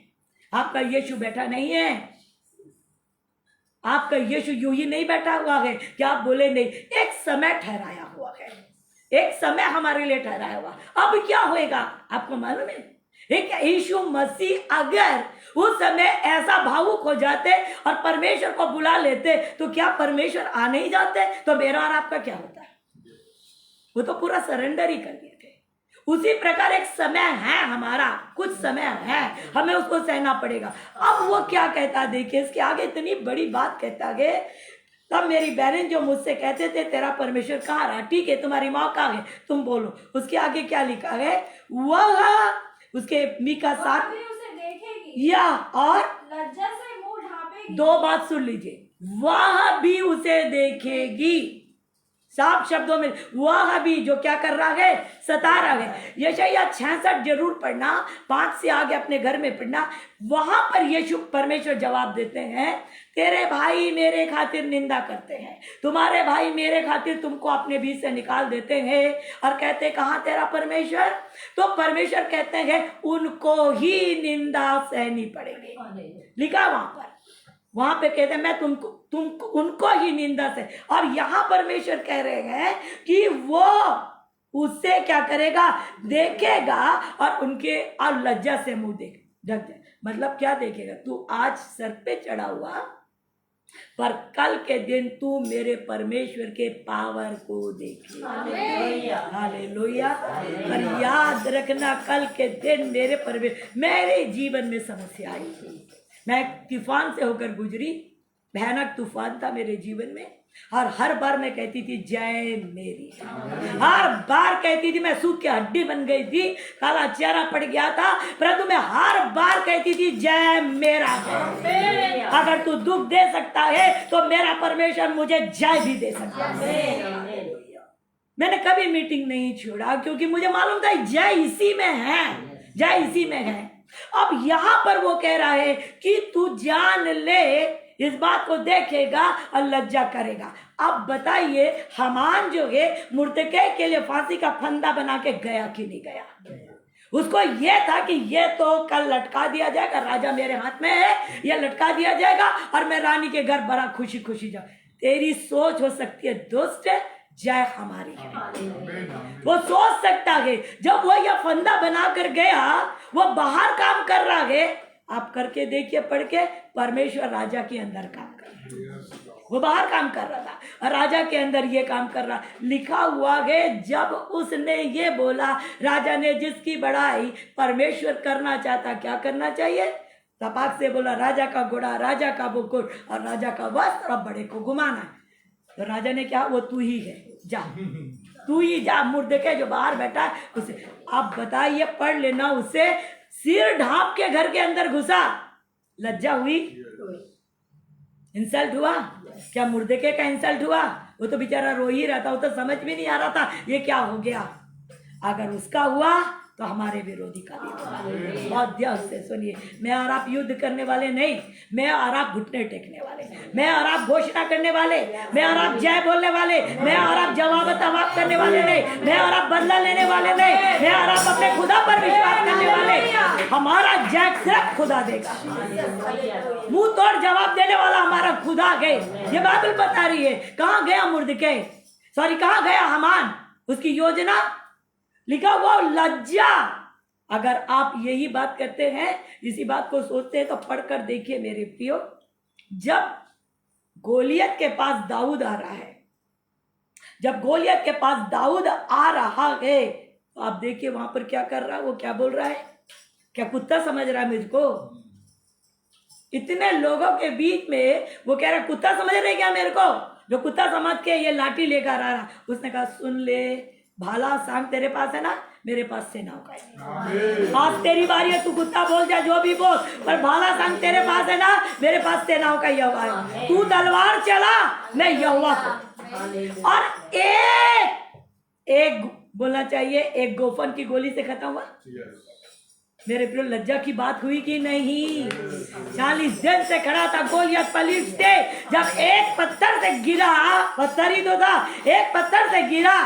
आपका यीशु बैठा नहीं है, आपका यीशु यूं ही नहीं बैठा हुआ है कि आप बोले नहीं। एक समय ठहराया हुआ है, एक समय हमारे लिए ठहराया हुआ। अब क्या होएगा आपको मालूम है? एक यीशु मसीह अगर उस समय ऐसा भावुक हो जाते और परमेश्वर को बुला लेते तो क्या परमेश्वर आ नहीं जाते? तो मेरा और आपका क्या होता है? वो तो पूरा सरेंडर ही कर दिए थे। उसी प्रकार एक समय है हमारा, कुछ समय है, हमें उसको सहना पड़ेगा। अब वो क्या कहता, देखिए इसके आगे इतनी बड़ी बात कहता है। तब मेरी बहन जो मुझसे कहते थे तेरा परमेश्वर कहाँ रहा, ठीक है तुम्हारी माँ कहाँ है, तुम बोलो। उसके आगे क्या लिखा है? वह उसके मीका 7 उसे देखेगी या और लज्जा से मुंह ढांपेगी। दो बात सुन लीजिए, वह भी उसे देखेगी। साफ शब्दों में वह भी जो क्या कर रहा है? सता रहा है। यशायाह 66 जरूर पढ़ना, 5 से आगे अपने घर में पढ़ना। वहां पर यीशु परमेश्वर जवाब देते हैं, तेरे भाई मेरे खातिर निंदा करते हैं, तुम्हारे भाई मेरे खातिर तुमको अपने बीच से निकाल देते हैं और कहते कहाँ तेरा परमेश्वर? तो परमेश्वर कहते हैं उनको ही निंदा सहनी पड़ेगी। लिखा वहां पे कहते हैं मैं तुमको उनको ही निंदा से। और यहां परमेश्वर कह रहे हैं कि वो उससे क्या करेगा? देखेगा और उनके और लज्जा से मुंह ढक जाए। मतलब क्या देखेगा? तू आज सर पे चढ़ा हुआ, पर कल के दिन तू मेरे परमेश्वर के पावर को देखेगा। हालेलुया। पर याद रखना, कल के दिन मेरे परमेश्वर, मेरे जीवन में समस्या आई थी, मैं तूफान से होकर गुजरी, भयानक तूफान था मेरे जीवन में, और हर बार मैं कहती थी जय मेरी, हर बार कहती थी। मैं सूख के हड्डी बन गई थी, काला चेहरा पड़ गया था, परंतु मैं हर बार कहती थी जय मेरा है। अगर तू दुख दे सकता है तो मेरा परमेश्वर मुझे जय भी दे सकता है। मैंने कभी मीटिंग नहीं छोड़ा, क्योंकि मुझे मालूम था जय इसी में है, जय इसी में है। अब यहां पर वो कह रहा है कि तू जान ले, इस बात को देखेगा और लज्जा करेगा। अब बताइए, हामान जो है मुर्दकै के लिए फांसी का फंदा बना के गया कि नहीं गया? उसको ये था कि ये तो कल लटका दिया जाएगा, राजा मेरे हाथ में है, ये लटका दिया जाएगा और मैं रानी के घर बड़ा खुशी खुशी जाऊं। तेरी सोच हो सकती है दुष्ट, जय हमारी है। वो सोच सकता है जब वो यह फंदा बनाकर गया, वो बाहर काम कर रहा है। आप करके देखिए, पढ़ के, परमेश्वर राजा के अंदर काम कर रहा, वो बाहर काम कर रहा था और राजा के अंदर ये काम कर रहा। लिखा हुआ है जब उसने ये बोला, राजा ने जिसकी बड़ाई परमेश्वर करना चाहता, क्या करना चाहिए? तपाक से बोला राजा का घोड़ा, राजा का मुकुट और राजा का वस्त्र अब बड़े को घुमाना है। तो राजा ने क्या? वो तू ही है, जा तू ही जा। मुर्दकै जो बाहर बैठा है उसे, आप बताइए, पढ़ लेना, उसे सिर ढांप के घर के अंदर घुसा। लज्जा हुई? इंसल्ट हुआ? क्या मुर्दकै का इंसल्ट हुआ? वो तो बेचारा रो ही रहा था, वो तो समझ में नहीं आ रहा था ये क्या हो गया। अगर उसका हुआ तो हमारे विरोधी का भी होगा। बहुत ध्यान से सुनिए, मैं और आप युद्ध करने वाले नहीं, मैं और आप घुटने टेकने वाले, मैं और आप घोषणा करने वाले, मैं और आप जय बोलने वाले, मैं और आप जवाब तवाब करने वाले नहीं, मैं और आप बदला लेने वाले नहीं, मैं और आप अपने खुदा पर विश्वास करने वाले। हमारा जय सिर्फ खुदा देगा, मुंह तोड़ जवाब देने वाला हमारा खुदा गए। ये बाइबल बता रही है। कहाँ गया मुर्दकै, सॉरी कहाँ गया हामान? उसकी योजना लिखा हुआ लज्जा। अगर आप यही बात करते हैं, इसी बात को सोचते हैं, तो पढ़कर देखिए मेरे प्रियो, जब गोलियत के पास दाऊद आ रहा है, जब गोलियत के पास दाऊद आ रहा है तो आप देखिए वहां पर क्या कर रहा है, वो क्या बोल रहा है, क्या कुत्ता समझ रहा है मुझको? इतने लोगों के बीच में वो कह रहा है कुत्ता समझ रहे क्या मेरे को? जो कुत्ता समझ के ये लाठी लेकर आ रहा, उसने कहा सुन ले भाला सांग तेरे पास है ना, मेरे पास सेनाओं का है। आज तेरी बारी है, तू कुत्ता बोल जा जो भी बोल, पर भाला सांग तेरे पास है ना, मेरे पास सेनाओं का यहोवा है। तू तलवार चला, मैं यहोवा को। और एक बोलना चाहिए, एक गोफन की गोली से खत्म हुआ। मेरे प्रियो लज्जा की बात हुई कि नहीं? 40 दिन से खड़ा था गोलियत पलिश्ते, जब एक पत्थर से गिरा, पत्थर ही तो था, एक पत्थर से गिरा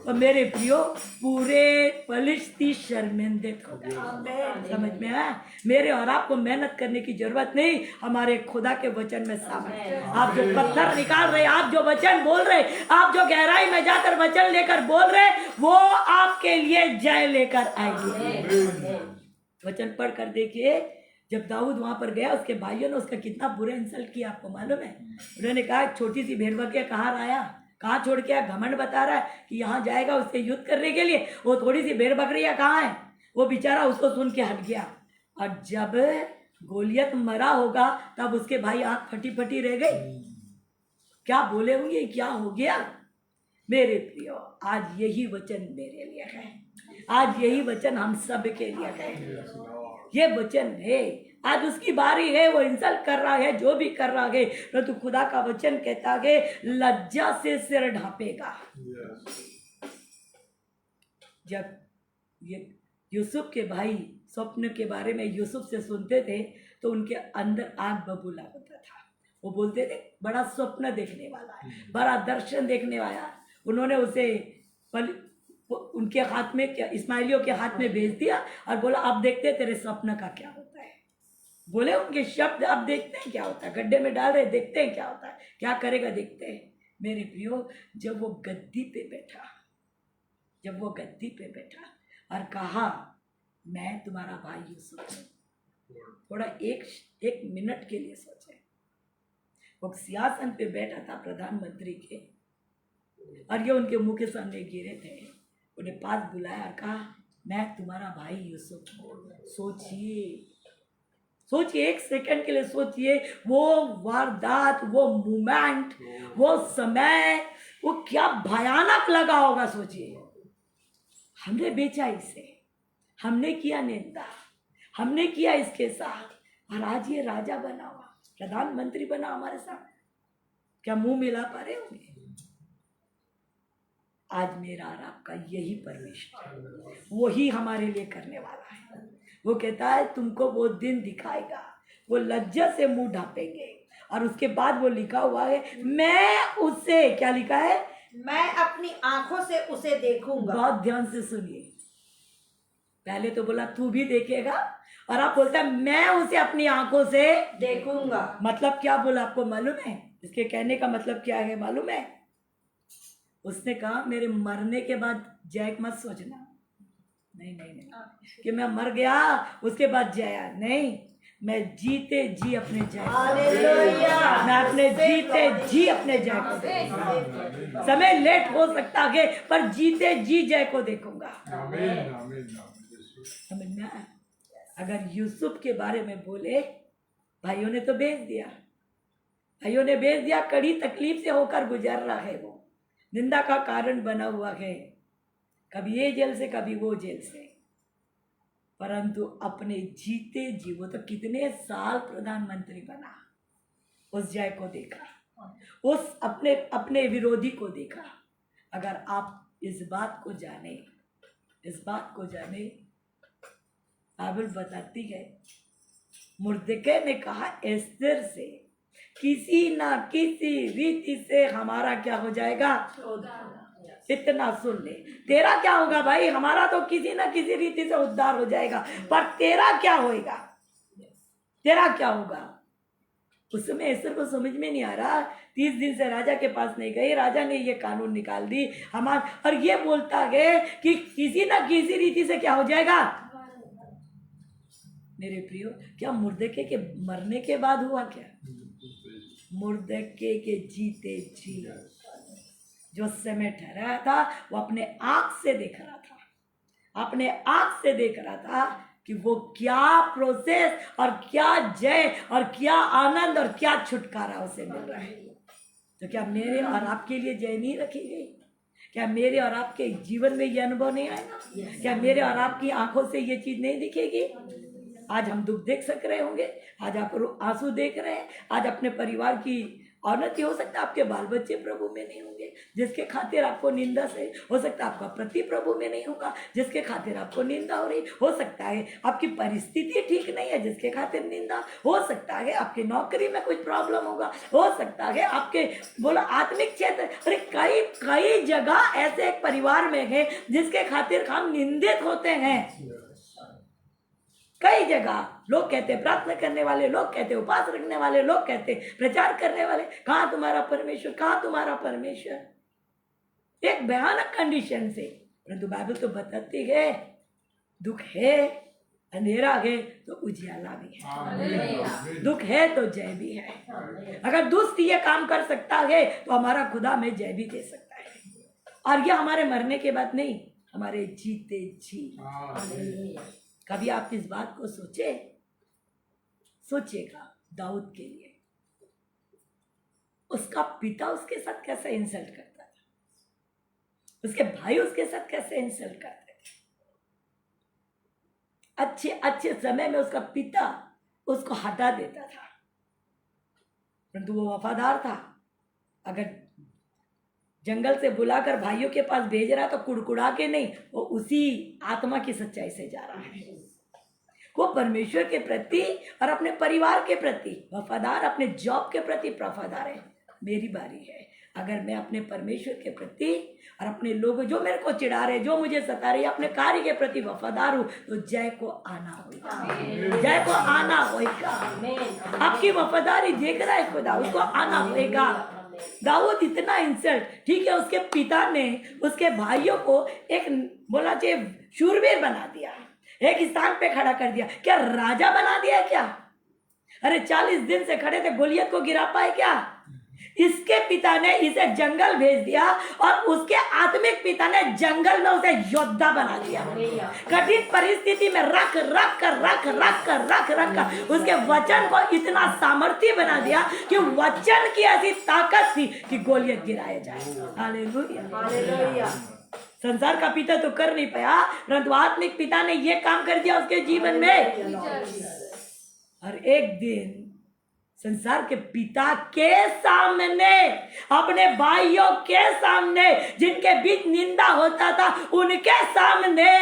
तो मेरे प्रियो पूरे पलिश्ती शर्मिंदे हो गए। समझ में आया? मेरे और आपको मेहनत करने की जरूरत नहीं, हमारे खुदा के वचन में सामने है। आप जो पत्थर निकाल रहे, आप जो वचन बोल रहे, आप जो गहराई में जाकर वचन लेकर बोल रहे, वो आपके लिए जय लेकर आएंगे। वचन पढ़ कर देखिए, जब दाऊद वहां पर गया, उसके भाइयों ने उसका कितना बुरा इंसल्ट किया, आपको मालूम है? उन्होंने कहा छोटी सी भेड़ बकरियां कहाँ आया, कहाँ छोड़ के आया? घमंड बता रहा है कि यहाँ जाएगा उससे युद्ध करने के लिए, वो थोड़ी सी भेड़ बकरियां कहाँ है? वो बेचारा उसको सुन के हट गया। और जब गोलियत मरा होगा तब उसके भाई आंख फटी फटी रह गई, क्या बोले होंगे, क्या हो गया? मेरे प्रियो, आज यही वचन मेरे लिए है, आज यही वचन हम सब के लिए है। ये वचन है, आज उसकी बारी है, वो इंसल्ट कर रहा है, जो भी कर रहा है, परंतु खुदा का वचन कहता है लज्जा से सिर ढांपेगा। जब ये यूसुफ के भाई स्वप्न के बारे में यूसुफ से सुनते थे तो उनके अंदर आग बबूला होता था। वो बोलते थे बड़ा स्वप्न देखने वाला है, बड़ा दर्शन देखने वाला है। उन्होंने उसे उनके हाथ में, क्या इस्माइलियों के हाथ में भेज दिया और बोला अब देखते तेरे स्वप्न का क्या होता है। बोले उनके शब्द, अब देखते हैं क्या होता है, गड्ढे में डाल रहे, देखते हैं क्या होता है, क्या करेगा देखते हैं। मेरे प्रियो, जब वो गद्दी पे बैठा, जब वो गद्दी पे बैठा और कहा मैं तुम्हारा भाई यूसुफ हूं, थोड़ा एक मिनट के लिए सोचे। वो सिंहासन पे बैठा था प्रधानमंत्री के, और ये उनके मुंह के सामने गिरे थे। उन्हें पास बुलाया और कहा मैं तुम्हारा भाई यूसुफ हूँ। सोचिए, सोचिए, एक सेकंड के लिए सोचिए, वो वारदात, वो मोमेंट, वो समय, वो क्या भयानक लगा होगा। सोचिए, हमने बेचा इसे, हमने किया निंदा, हमने किया इसके साथ, और आज ये राजा बना हुआ, प्रधानमंत्री बना हमारे साथ, क्या मुंह मिला पा रहे होंगे? आज मेरा और आपका यही परमेश्वर, वही हमारे लिए करने वाला है। वो कहता है तुमको वो दिन दिखाएगा, वो लज्जा से मुंह ढांपेंगे। और उसके बाद वो लिखा हुआ है मैं उससे, क्या लिखा है? मैं अपनी आंखों से उसे देखूंगा। बहुत ध्यान से सुनिए, पहले तो बोला तू भी देखेगा, और आप बोलता है मैं उसे अपनी आंखों से देखूंगा। मतलब क्या बोला आपको मालूम है? इसके कहने का मतलब क्या है मालूम है? उसने कहा मेरे मरने के बाद जय मत सोचना, नहीं नहीं नहीं, कि मैं मर गया उसके बाद जया नहीं, मैं जीते जी अपने जय को, मैं अपने जीते जी अपने जय को देखूंगा। समय लेट हो सकता है पर जीते जी जय को देखूंगा। समझ में आया? अगर यूसुफ के बारे में बोले, भाइयों ने तो भेज दिया, भाइयों ने भेज दिया, कड़ी तकलीफ से होकर गुजर रहा है, वो निंदा का कारण बना हुआ है, कभी ये जेल से कभी वो जेल से, परंतु अपने जीते जी, वो तो कितने साल प्रधानमंत्री बना, उस जय को देखा, उस अपने विरोधी को देखा। अगर आप इस बात को जाने, इस बात को जाने, बाइबल बताती है मुर्दके ने कहा एस्तर से किसी ना किसी रीति से हमारा क्या हो जाएगा, इतना सुन ले। तेरा क्या होगा भाई? हमारा तो किसी ना किसी रीति से उद्धार हो जाएगा, पर तेरा क्या होगा? तेरा क्या होगा? उस समय एस्तर को समझ में नहीं आ रहा, 30 दिन से राजा के पास नहीं गई, राजा ने ये कानून निकाल दी और ये बोलता है कि किसी ना किसी रीति से क्या हो जाएगा। मेरे प्रियो, क्या मुर्दके के मरने के बाद हुआ क्या? मुर्दके के जीते जी, जो समय ठहराया था वो अपने आँख से देख रहा था, अपने आँख से देख रहा था कि वो क्या प्रोसेस और क्या जय और क्या आनंद और क्या छुटकारा उसे मिल रहा है। तो क्या मेरे और आपके लिए जय नहीं रखी गई? क्या मेरे और आपके जीवन में ये अनुभव नहीं आएगा? क्या मेरे और आपकी आंखों से ये चीज नहीं दिखेगी? आज हम दुख देख सक रहे होंगे, आज आप आंसू देख रहे हैं, आज अपने परिवार की अवनति हो सकता है, आपके बाल बच्चे प्रभु में नहीं होंगे जिसके खातिर आपको निंदा से, हो सकता है आपका पति प्रभु में नहीं होगा जिसके खातिर आपको निंदा हो रही, हो सकता है आपकी परिस्थिति ठीक नहीं है जिसके खातिर निंदा, हो सकता है आपकी नौकरी में कुछ प्रॉब्लम होगा, हो सकता है आपके बोला आत्मिक क्षेत्र, अरे कई कई जगह ऐसे एक परिवार में है जिसके खातिर हम निंदित होते हैं। कई जगह लोग कहते प्रार्थना करने वाले, लोग कहते उपवास रखने वाले, लोग कहते प्रचार करने वाले, कहाँ तुम्हारा परमेश्वर, कहाँ तुम्हारा परमेश्वर। एक भयानक कंडीशन से, परंतु बाइबल तो बताती है दुख है, अंधेरा है तो उजियाला भी है, दुख है तो जय भी है। अगर दुष्ट ये काम कर सकता है तो हमारा खुदा में जय भी दे सकता है। और यह हमारे मरने के बाद नहीं, हमारे जीते जी। कभी आप इस बात को सोचेगा दाऊद के लिए उसका पिता उसके साथ कैसे इंसल्ट करता था, उसके भाई उसके साथ कैसे इंसल्ट करते थे। अच्छे अच्छे समय में उसका पिता उसको हटा देता था, परंतु वो वफादार था। अगर जंगल से बुलाकर भाइयों के पास भेज रहा तो कुड़कुड़ा के नहीं, वो उसी आत्मा की सच्चाई से जा रहा है। वो परमेश्वर के प्रति और अपने परिवार के प्रति वफादार, अपने जॉब के प्रति वफादार है। मेरी बारी है, अगर मैं अपने परमेश्वर के प्रति और अपने लोग जो मेरे को चिढ़ा रहे, जो मुझे सता रहे, अपने कार्य के प्रति वफादार हूँ तो जय को आना होगा, जय को आना होगा। आपकी वफादारी देख रहा है खुदा, उसको आना होगा। दाऊद इतना इंसल्ट, ठीक है, उसके पिता ने उसके भाइयों को एक बोला चाहिए शूरवीर बना दिया, एक स्थान पे खड़ा कर दिया, क्या राजा बना दिया क्या? अरे 40 दिन से खड़े थे, गोलियत को गिरा पाए क्या? इसके पिता ने इसे जंगल भेज दिया और उसके आत्मिक पिता ने जंगल में उसे योद्धा बना दिया। कठिन परिस्थिति में रख कर उसके वचन को इतना सामर्थ्य बना दिया कि वचन की ऐसी ताकत थी कि गोलियत गिराया जाए। हालेलुया। संसार का पिता तो कर नहीं पाया, परंतु आत्मिक पिता ने यह काम कर दिया उसके जीवन में। और एक दिन संसार के पिता के सामने, अपने भाइयों के सामने, जिनके बीच निंदा होता था, उनके सामने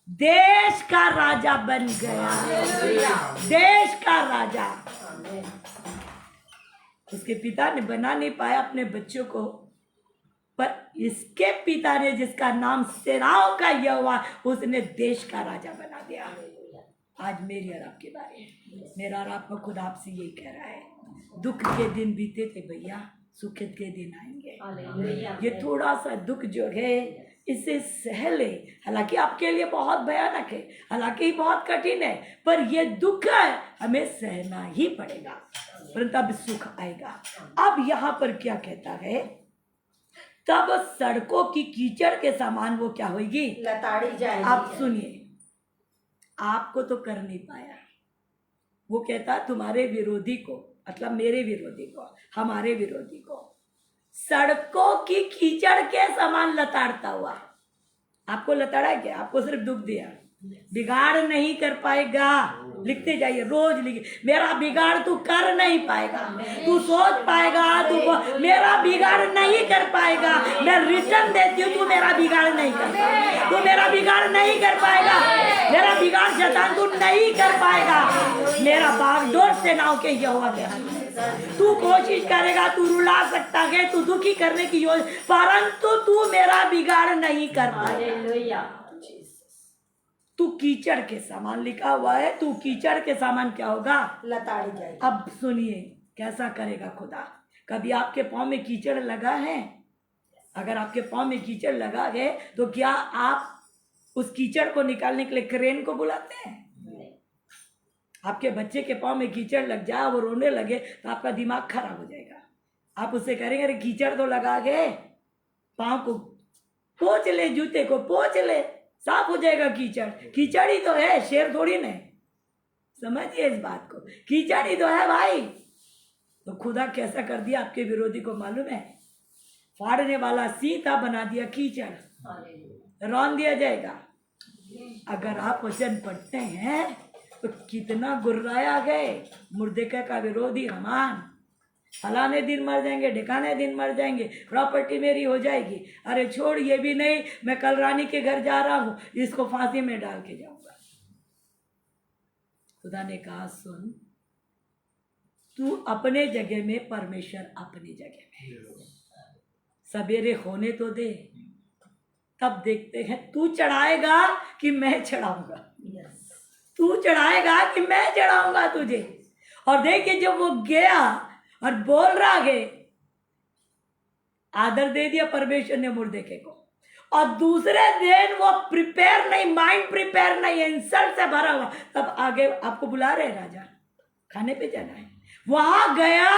देश का राजा बन गया। देश का राजा। उसके पिता ने बना नहीं पाया अपने बच्चों को, पर इसके पिता ने, जिसका नाम सेनाओं का यहोवा, उसने देश का राजा बना दिया। आज मेरी और आपकी बारी है। मेरा और आपका खुद आपसे यही कह रहा है, दुख के दिन बीते थे भैया, सुखद के दिन आएंगे। ये थोड़ा सा दुख जो है इसे सह ले, हालांकि आपके लिए बहुत भयानक है, हालांकि बहुत कठिन है, पर ये दुख है हमें सहना ही पड़ेगा, परंतु अब सुख आएगा। अब यहाँ पर क्या कहता है, तब सड़कों की कीचड़ के समान वो क्या होगी, लताड़ी जाएगी। आप सुनिए, आपको तो कर नहीं पाया, वो कहता तुम्हारे विरोधी को, मतलब मेरे विरोधी को, हमारे विरोधी को सड़कों की कीचड़ के समान लताड़ता हुआ। आपको लताड़ा क्या? आपको सिर्फ दुख दिया, बिगाड़ नहीं कर पाएगा। लिखते जाइए, रोज लिखिए, मेरा बिगाड़ तू कर नहीं पाएगा। तू सोच पाएगा, तू मेरा बिगाड़ नहीं कर पाएगा। मैं रिटर्न देती हूँ, तू मेरा बिगाड़ नहीं कर पाएगा, तू मेरा बिगाड़ नहीं कर पाएगा, मेरा बिगाड़ शैतान तू नहीं कर पाएगा। मेरा बागडोर सेनाओं के यहोवा कहता है, तू कोशिश करेगा, तू रुला सकता है, तू दुखी करने की योजना, परंतु तू मेरा बिगाड़ नहीं कर पाएगा। तू कीचड़ के समान, लिखा हुआ है, तू कीचड़ के समान क्या होगा, लताड़ी जाएगी। अब सुनिए कैसा करेगा खुदा। कभी आपके पाँव में कीचड़ लगा है? अगर आपके पाँव में कीचड़ लगा है तो क्या आप उस कीचड़ को निकालने के लिए क्रेन को बुलाते हैं? आपके बच्चे के पाँव में कीचड़ लग जाए, वो रोने लगे तो आपका दिमाग खराब हो जाएगा। आप उससे करेंगे अरे कीचड़ तो लगा गए, पाँव को पोंछ ले, जूते को पोंछ ले, साफ हो जाएगा कीचड़। कीचड़ ही तो है, शेर थोड़ी नहीं। समझिए इस बात को, कीचड़ ही तो है भाई। तो खुदा कैसा कर दिया आपके विरोधी को मालूम है? फाड़ने वाला सीधा बना दिया कीचड़, रौंद दिया जाएगा। अगर आप वचन पढ़ते हैं तो कितना गुर्राया गए मुर्देका का विरोधी हामान। फलाने दिन मर जाएंगे, ढिकाने दिन मर जाएंगे, प्रॉपर्टी मेरी हो जाएगी। अरे छोड़, ये भी नहीं, मैं कल रानी के घर जा रहा हूं, इसको फांसी में डाल के जाऊंगा। खुदा ने कहा सुन, तू अपने जगह में, परमेश्वर अपनी जगह में। सवेरे होने तो दे, तब देखते हैं तू चढ़ाएगा कि मैं चढ़ाऊंगा। तू चढ़ाएगा कि मैं चढ़ाऊंगा तुझे। और देखिए जब वो गया और बोल रहा है, आदर दे दिया परमेश्वर ने मुर्देके को, और दूसरे दिन वो प्रिपेयर नहीं, माइंड प्रिपेयर नहीं, इंसल्ट से भरा हुआ। तब आगे आपको बुला रहे राजा, खाने पे जाना है। वहां गया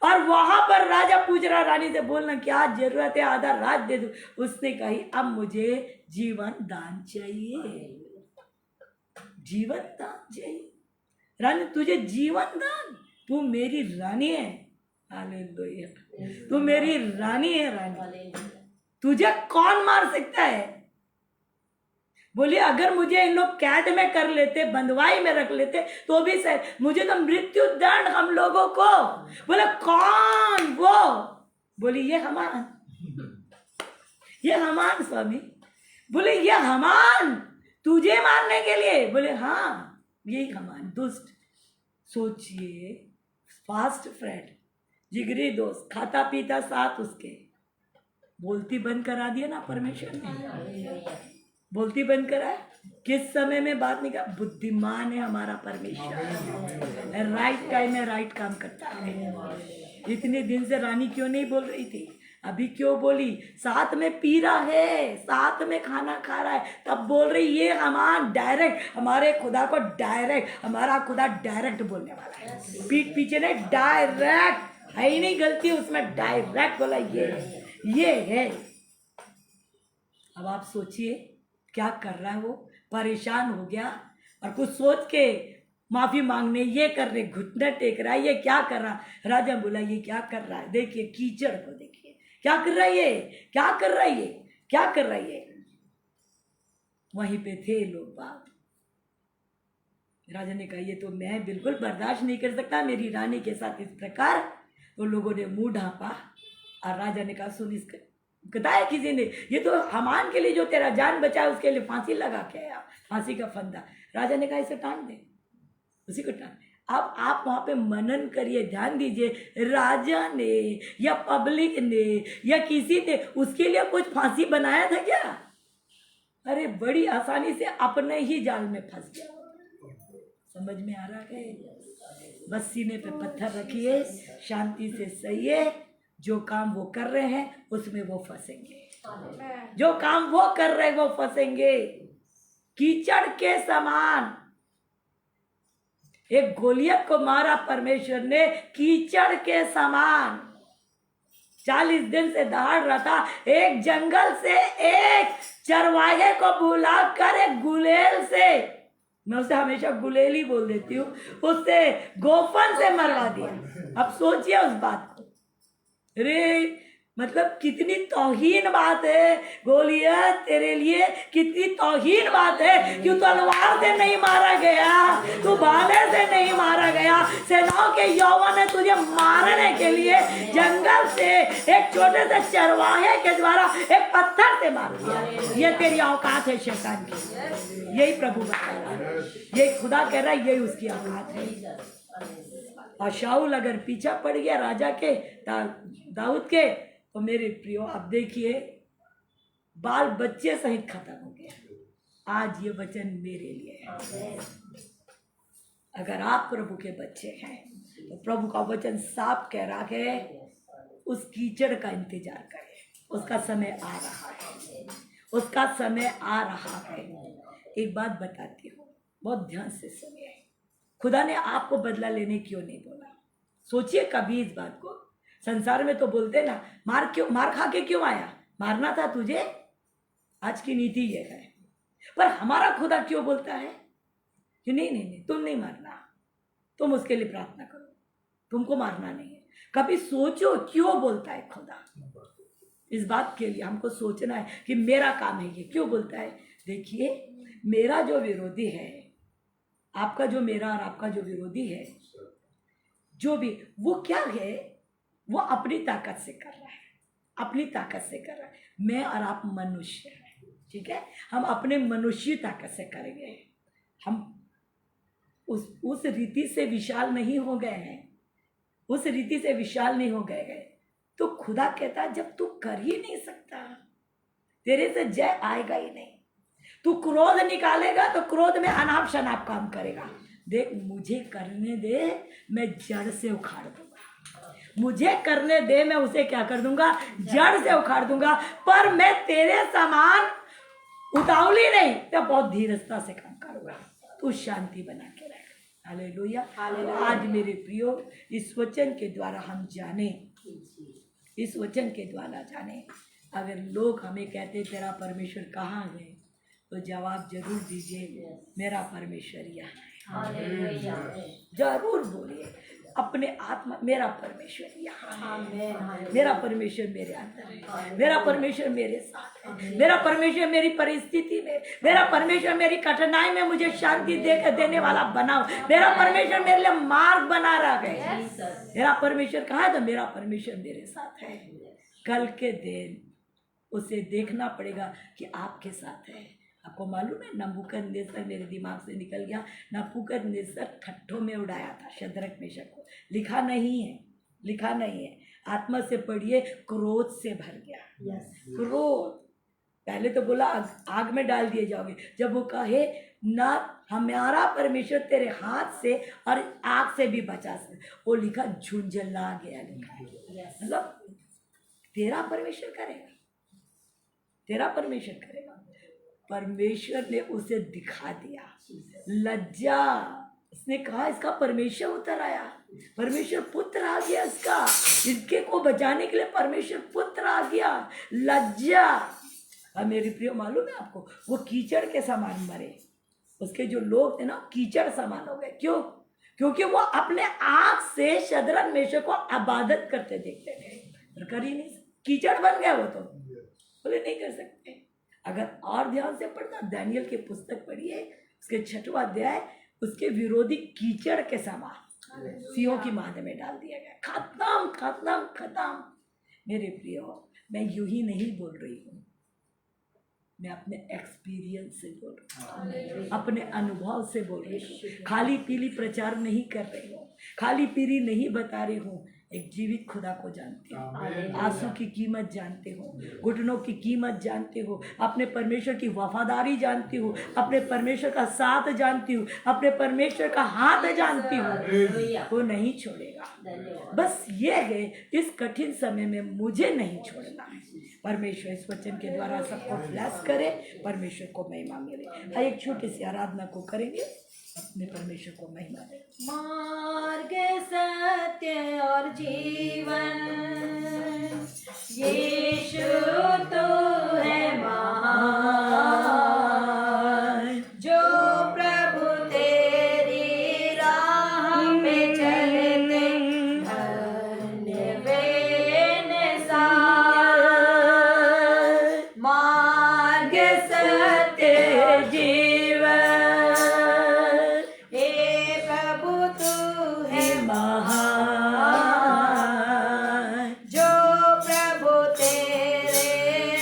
और वहां पर राजा पूछ रहा रानी से, बोलना क्या जरूरत है, आधा राज दे दूं। उसने कही अब मुझे जीवन दान चाहिए, जीवन दान चाहिए। रानी तुझे जीवन दान, तू मेरी रानी है। हालेलुया, तू मेरी रानी है। रानी तुझे कौन मार सकता है? बोलिए अगर मुझे इन लोग कैद में कर लेते, बंदवाई में रख लेते तो भी सही, मुझे तो मृत्यु दंड हम लोगों को। बोले कौन वो? बोली ये हमान, ये हमान स्वामी। बोले ये हमान तुझे मारने के लिए? बोले हाँ यही हमान, दुष्ट। सोचिए, फास्ट फ्रेंड, जिगरी दोस्त, खाता पीता साथ उसके, बोलती बंद करा दिया ना परमेश्वर ने। बोलती बंद करा है, किस समय में बात नहीं कर। बुद्धिमान है हमारा परमेश्वर, राइट टाइम में राइट काम करता है। इतने दिन से रानी क्यों नहीं बोल रही थी, अभी क्यों बोली? साथ में पी रहा है, साथ में खाना खा रहा है, तब बोल रही ये हमान डायरेक्ट हमारे खुदा को, डायरेक्ट हमारा खुदा डायरेक्ट बोलने वाला है। पीठ पीछे ने डायरेक्ट है ही नहीं, गलती उसमें, डायरेक्ट बोला ये है। अब आप सोचिए क्या कर रहा है वो? परेशान हो गया और कुछ सोच के माफी मांगने ये कर रहे, घुटने टेक रहा है, ये क्या कर रहा? राजा बोला ये क्या कर रहा है? देखिए कीचड़ को, देखिए क्या कर रहा है ये, क्या कर रहा है ये, क्या कर रहा है ये। वहीं पे थे लोग बाप। राजा ने कहा ये तो मैं बिल्कुल बर्दाश्त नहीं कर सकता मेरी रानी के साथ इस प्रकार। तो लोगों ने मुंह ढांपा और राजा ने कहा सुन, इसका बताया किसी ने, ये तो हमान के लिए जो तेरा जान बचाया उसके लिए फांसी लगा के आया, फांसी का फंदा। राजा ने कहा इसे टांग दे, उसी को टांग। अब आप वहां पे मनन करिए, ध्यान दीजिए, राजा ने या पब्लिक ने या किसी ने उसके लिए कुछ फांसी बनाया था क्या? अरे बड़ी आसानी से अपने ही जाल में फंस गया। समझ में आ रहा है? बस सीने पे पत्थर रखिए, शांति से सहिए। जो काम वो कर रहे हैं उसमें वो फंसेंगे, जो काम वो कर रहे हैं वो फंसेंगे कीचड़ के समान। एक गोलियत को मारा परमेश्वर ने कीचड़ के समान। 40 दिन से दहाड़ रहा था, एक जंगल से एक चरवाहे को बुलाकर एक गुलेल से, मैं उसे हमेशा गुलेल ही बोल देती हूँ, उससे गोफन से मरवा दिया। अब सोचिए उस बात को। अरे मतलब कितनी तौहीन बात है गोलियत, तेरे लिए कितनी तौहीन बात है। क्यों तलवार से नहीं मारा गया, तू भाले से नहीं मारा गया, सेनाओं के यहोवा ने तुझे मारने के लिए जंगल से एक छोटे से चरवाहे के द्वारा एक पत्थर से मार दिया। ये तेरी औकात है शैतान की, यही प्रभु बता रहा है, यही खुदा कह रहा है, यही उसकी औकात है। और शाऊल अगर पीछा पड़ गया राजा के, दाऊद के, तो मेरे प्रियो अब देखिए बाल बच्चे सहित खत्म हो गया। आज ये वचन मेरे लिए है। अगर आप प्रभु के बच्चे हैं तो प्रभु का वचन साफ कह रहा है, उस कीचड़ का इंतजार करें, उसका समय आ रहा है, उसका समय आ रहा है। एक बात बताती हूँ, बहुत ध्यान से सुनिए। खुदा ने आपको बदला लेने क्यों नहीं बोला? सोचिए कभी इस बात को। संसार में तो बोलते ना, मार खा के क्यों आया? मारना था तुझे, आज की नीति ये है। पर हमारा खुदा क्यों बोलता है कि नहीं नहीं नहीं, तुम नहीं मारना, तुम उसके लिए प्रार्थना करो, तुमको मारना नहीं है। कभी सोचो क्यों बोलता है खुदा। इस बात के लिए हमको सोचना है कि मेरा काम है ये, क्यों बोलता है। देखिए, मेरा जो विरोधी है, आपका जो, मेरा और आपका जो विरोधी है, जो भी, वो क्या है, वो अपनी ताकत से कर रहा है, अपनी ताकत से कर रहा है। मैं और आप मनुष्य हैं, ठीक है, हम अपने मनुष्य ताकत से करेंगे। हम उस रीति से विशाल नहीं हो गए हैं, उस रीति से विशाल नहीं हो गए। तो खुदा कहता है जब तू कर ही नहीं सकता, तेरे से जय आएगा ही नहीं। तू क्रोध निकालेगा तो क्रोध में अनाप शनाप काम करेगा। देख, मुझे करने दे, मैं जड़ से उखाड़ दूंगा। मुझे करने दे, मैं उसे क्या कर दूंगा, जड़ से उखाड़ दूंगा। पर मैं तेरे समान उतावली नहीं, तो बहुत धीरजता से काम करूंगा। तू शांति बना के रख। हालेलुया। आज मेरे प्रियो, इस वचन के द्वारा हम जाने, इस वचन के द्वारा जाने, अगर लोग हमें कहते तेरा परमेश्वर कहाँ है, तो जवाब जरूर दीजिए, मेरा परमेश्वर यहाँ है। जरूर बोलिए अपने आत्मा, मेरा परमेश्वर यहाँ है, मेरा परमेश्वर मेरे अंदर है, मेरा परमेश्वर मेरे साथ है, मेरा परमेश्वर मेरी परिस्थिति में, मेरा परमेश्वर मेरी कठिनाई में मुझे शांति देने वाला बना, मेरा परमेश्वर मेरे लिए मार्ग बना रहा है। मेरा परमेश्वर कहाँ है, तो मेरा परमेश्वर मेरे साथ है। कल के दिन उसे देखना पड़ेगा कि आपके साथ है। आपको मालूम है, नबूकदनेस्सर मेरे दिमाग से निकल गया। नबूकदनेस्सर ठट्ठों में उड़ाया था शद्रक मेशक को। लिखा नहीं है, लिखा नहीं है। आत्मा से पढ़िए, क्रोध से भर गया। क्रोध, पहले तो बोला आग में डाल दिए जाओगे। जब वो कहे ना हमारा परमेश्वर तेरे हाथ से और आग से भी बचा सकता, वो लिखा झुंझला गया, लिखा है। मतलब तेरा परमेश्वर करेगा, तेरा परमेश्वर करेगा। परमेश्वर ने उसे दिखा दिया लज्जा। इसने कहा इसका परमेश्वर उतर आया, परमेश्वर पुत्र आ गया इसका, इसके को बचाने के लिए परमेश्वर पुत्र आ गया। लज्जा। अब मेरे प्रियो, मालूम है आपको, वो कीचड़ के समान मरे। उसके जो लोग थे ना, कीचड़ समान हो गए। क्यों? क्योंकि वो अपने आँख से शद्रक मेशक को इबादत करते देखते थे, पर कर ही नहीं। कीचड़ बन गया वो, तो बोले नहीं कर सकते। अगर और ध्यान से पढ़ना, दानियल की पुस्तक पढ़िए, उसके 6वां अध्याय, उसके विरोधी कीचड़ के समान सिंहों की मांद में डाल दिया गया। खत्म खत्म खत्म। मेरे प्रियो, मैं यूं ही नहीं बोल रही हूँ, मैं अपने एक्सपीरियंस से बोल रही हूँ, अपने अनुभव से बोल रही हूँ। खाली पीली प्रचार नहीं कर रही हूँ, खाली पीली नहीं बता रही हूँ। एक जीवित खुदा को जानते हो, आंसू की कीमत जानते हो, घुटनों की कीमत जानते हो, अपने परमेश्वर की वफादारी जानती हो, अपने परमेश्वर का साथ जानती हो, अपने परमेश्वर का हाथ जानती हो। वो नहीं छोड़ेगा। बस ये है, इस कठिन समय में मुझे नहीं छोड़ना है। परमेश्वर इस वचन के द्वारा सबको ब्लेस करे, परमेश्वर को महिमा मिले। एक छोटी सी आराधना को करेंगे, अपने परमेश्वर को महिमा दे। मार्ग, सत्य और जीवन, यीशु तो है महान, जो प्रभु तेरी राह पे चलते, धन्य वे निसार। मार्ग, सत्य, जीवन, महान, जो प्रभु तेरे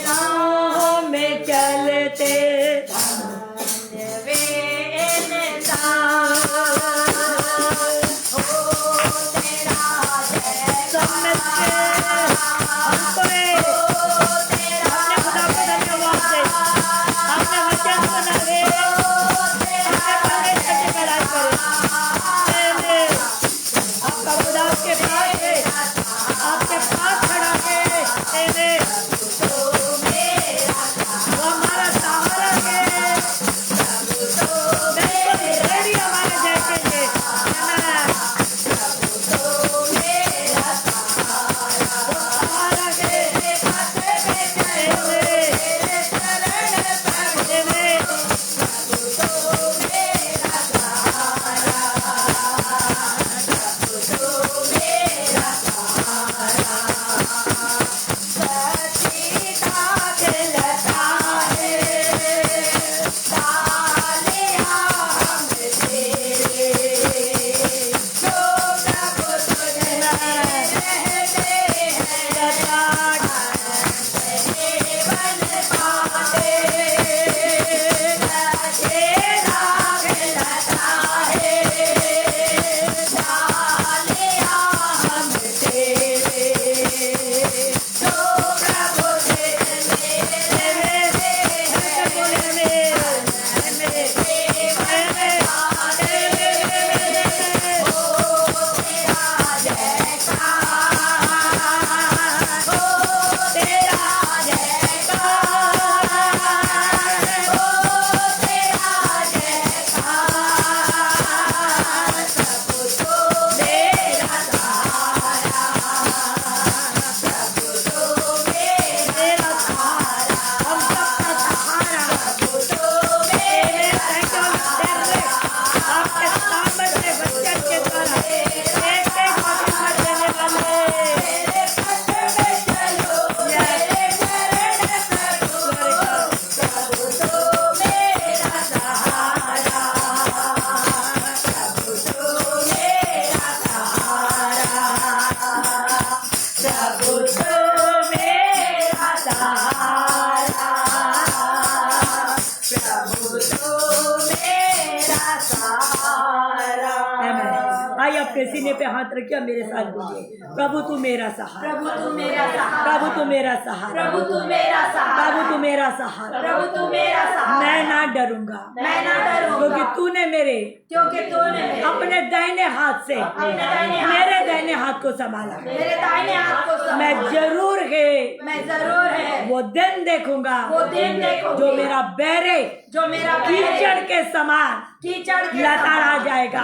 आइए अपने सीने पे हाथ रखिए, मेरे साथ बोलिए, प्रभु तू मेरा सहारा, प्रभु तू मेरा सहारा, प्रभु तू मेरा सहारा, प्रभु तू मेरा सहारा, प्रभु तू मेरा सहारा, प्रभु तू मेरा सहारा, मैं ना डरूंगा, मैं ना डरूंगा, क्योंकि तूने मेरे क्योंकि तूने अपने दाहिने हाथ से अपने दाहिने हाथ मेरे दाहिने हाथ को संभाला। मेरे दाहिने हाथ को संभाला। मैं जरूर है मैं जरूर है वो दिन देखूंगा, वो दिन देखूंगी, जो मेरा बैरे जो मेरा कीचड़ के समान कीचड़ के लताड़ा जाएगा।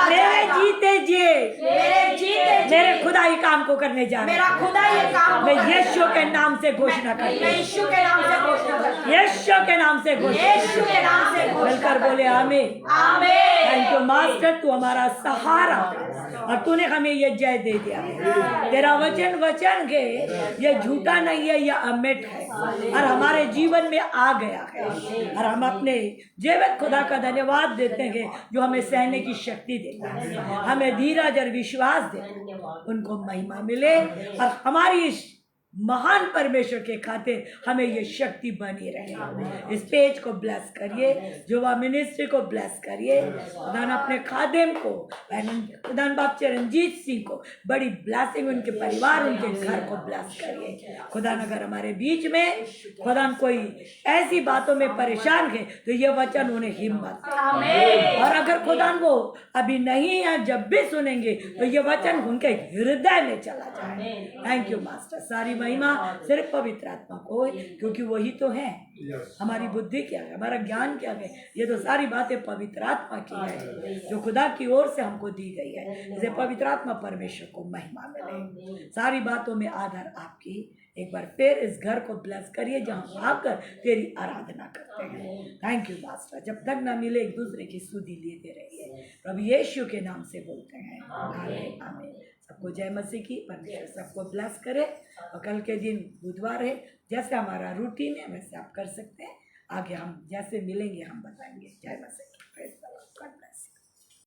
मेरे जीते जी मेरे जीते जी मेरे खुदाई काम को करने जा रहे मेरा खुदा ये काम मैं यीशु के नाम से घोषणा करती मैं हूँ, यीशु के नाम से घोषणा करती हूँ, यीशु के नाम से घोषणा यीशु के नाम से घोषणा मिलकर बोले आमीन। आमीन। थैंक यू मास्टर, तू हमारा सहारा और तूने हमें ये जय दे दिया। तेरा वचन के ये झूठा नहीं है, ये अमिट है और हमारे जीवन में आ गया है और हम अपने जीवित खुदा का धन्यवाद देते हैं जो हमें सहने की शक्ति देता है, हमें धीरज और विश्वास देता है। उनको महिमा मिले और हमारी इस महान परमेश्वर के खातिर हमें ये शक्ति बनी रहे। इस पेज को ब्लेस करिए, युवा मिनिस्ट्री को ब्लेस करिए, खुदान अपने खादिम को, खुदान बाप रंजीत सिंह को बड़ी ब्लेसिंग, उनके परिवार उनके घर को ब्लेस करिए। खुदान अगर हमारे बीच में खुदान कोई ऐसी बातों में परेशान है तो ये वचन उन्हें हिम्मत दे। और अगर खुदान वो अभी नहीं है, जब भी सुनेंगे तो ये वचन उनके हृदय में चला जाए। थैंक यू मास्टर, सारी महिमा सिर्फ पवित्र आत्मा को, क्योंकि वही तो है। हमारी बुद्धि क्या है, हमारा ज्ञान क्या है, ये तो सारी बातें पवित्र आत्मा की है जो खुदा की ओर से हमको दी गई है। इसे पवित्र आत्मा परमेश्वर को महिमा मिले। सारी बातों में आधार आपकी। एक बार फिर इस घर को ब्लेस करिए जहाँ आकर तेरी आराधना करते हैं। थैंक यू मास्टर, जब तक ना मिले एक दूसरे की सुधि लेते रहिए। प्रभु यीशु के नाम से बोलते हैं आमीन आमीन। सबको जय मसीह की, परमेश्वर सबको ब्लेस करे। और कल के दिन बुधवार है, जैसे हमारा रूटीन है वैसे आप कर सकते हैं। आगे हम जैसे मिलेंगे हम बताएंगे। जय मसीह की, praise the Lord, God bless you.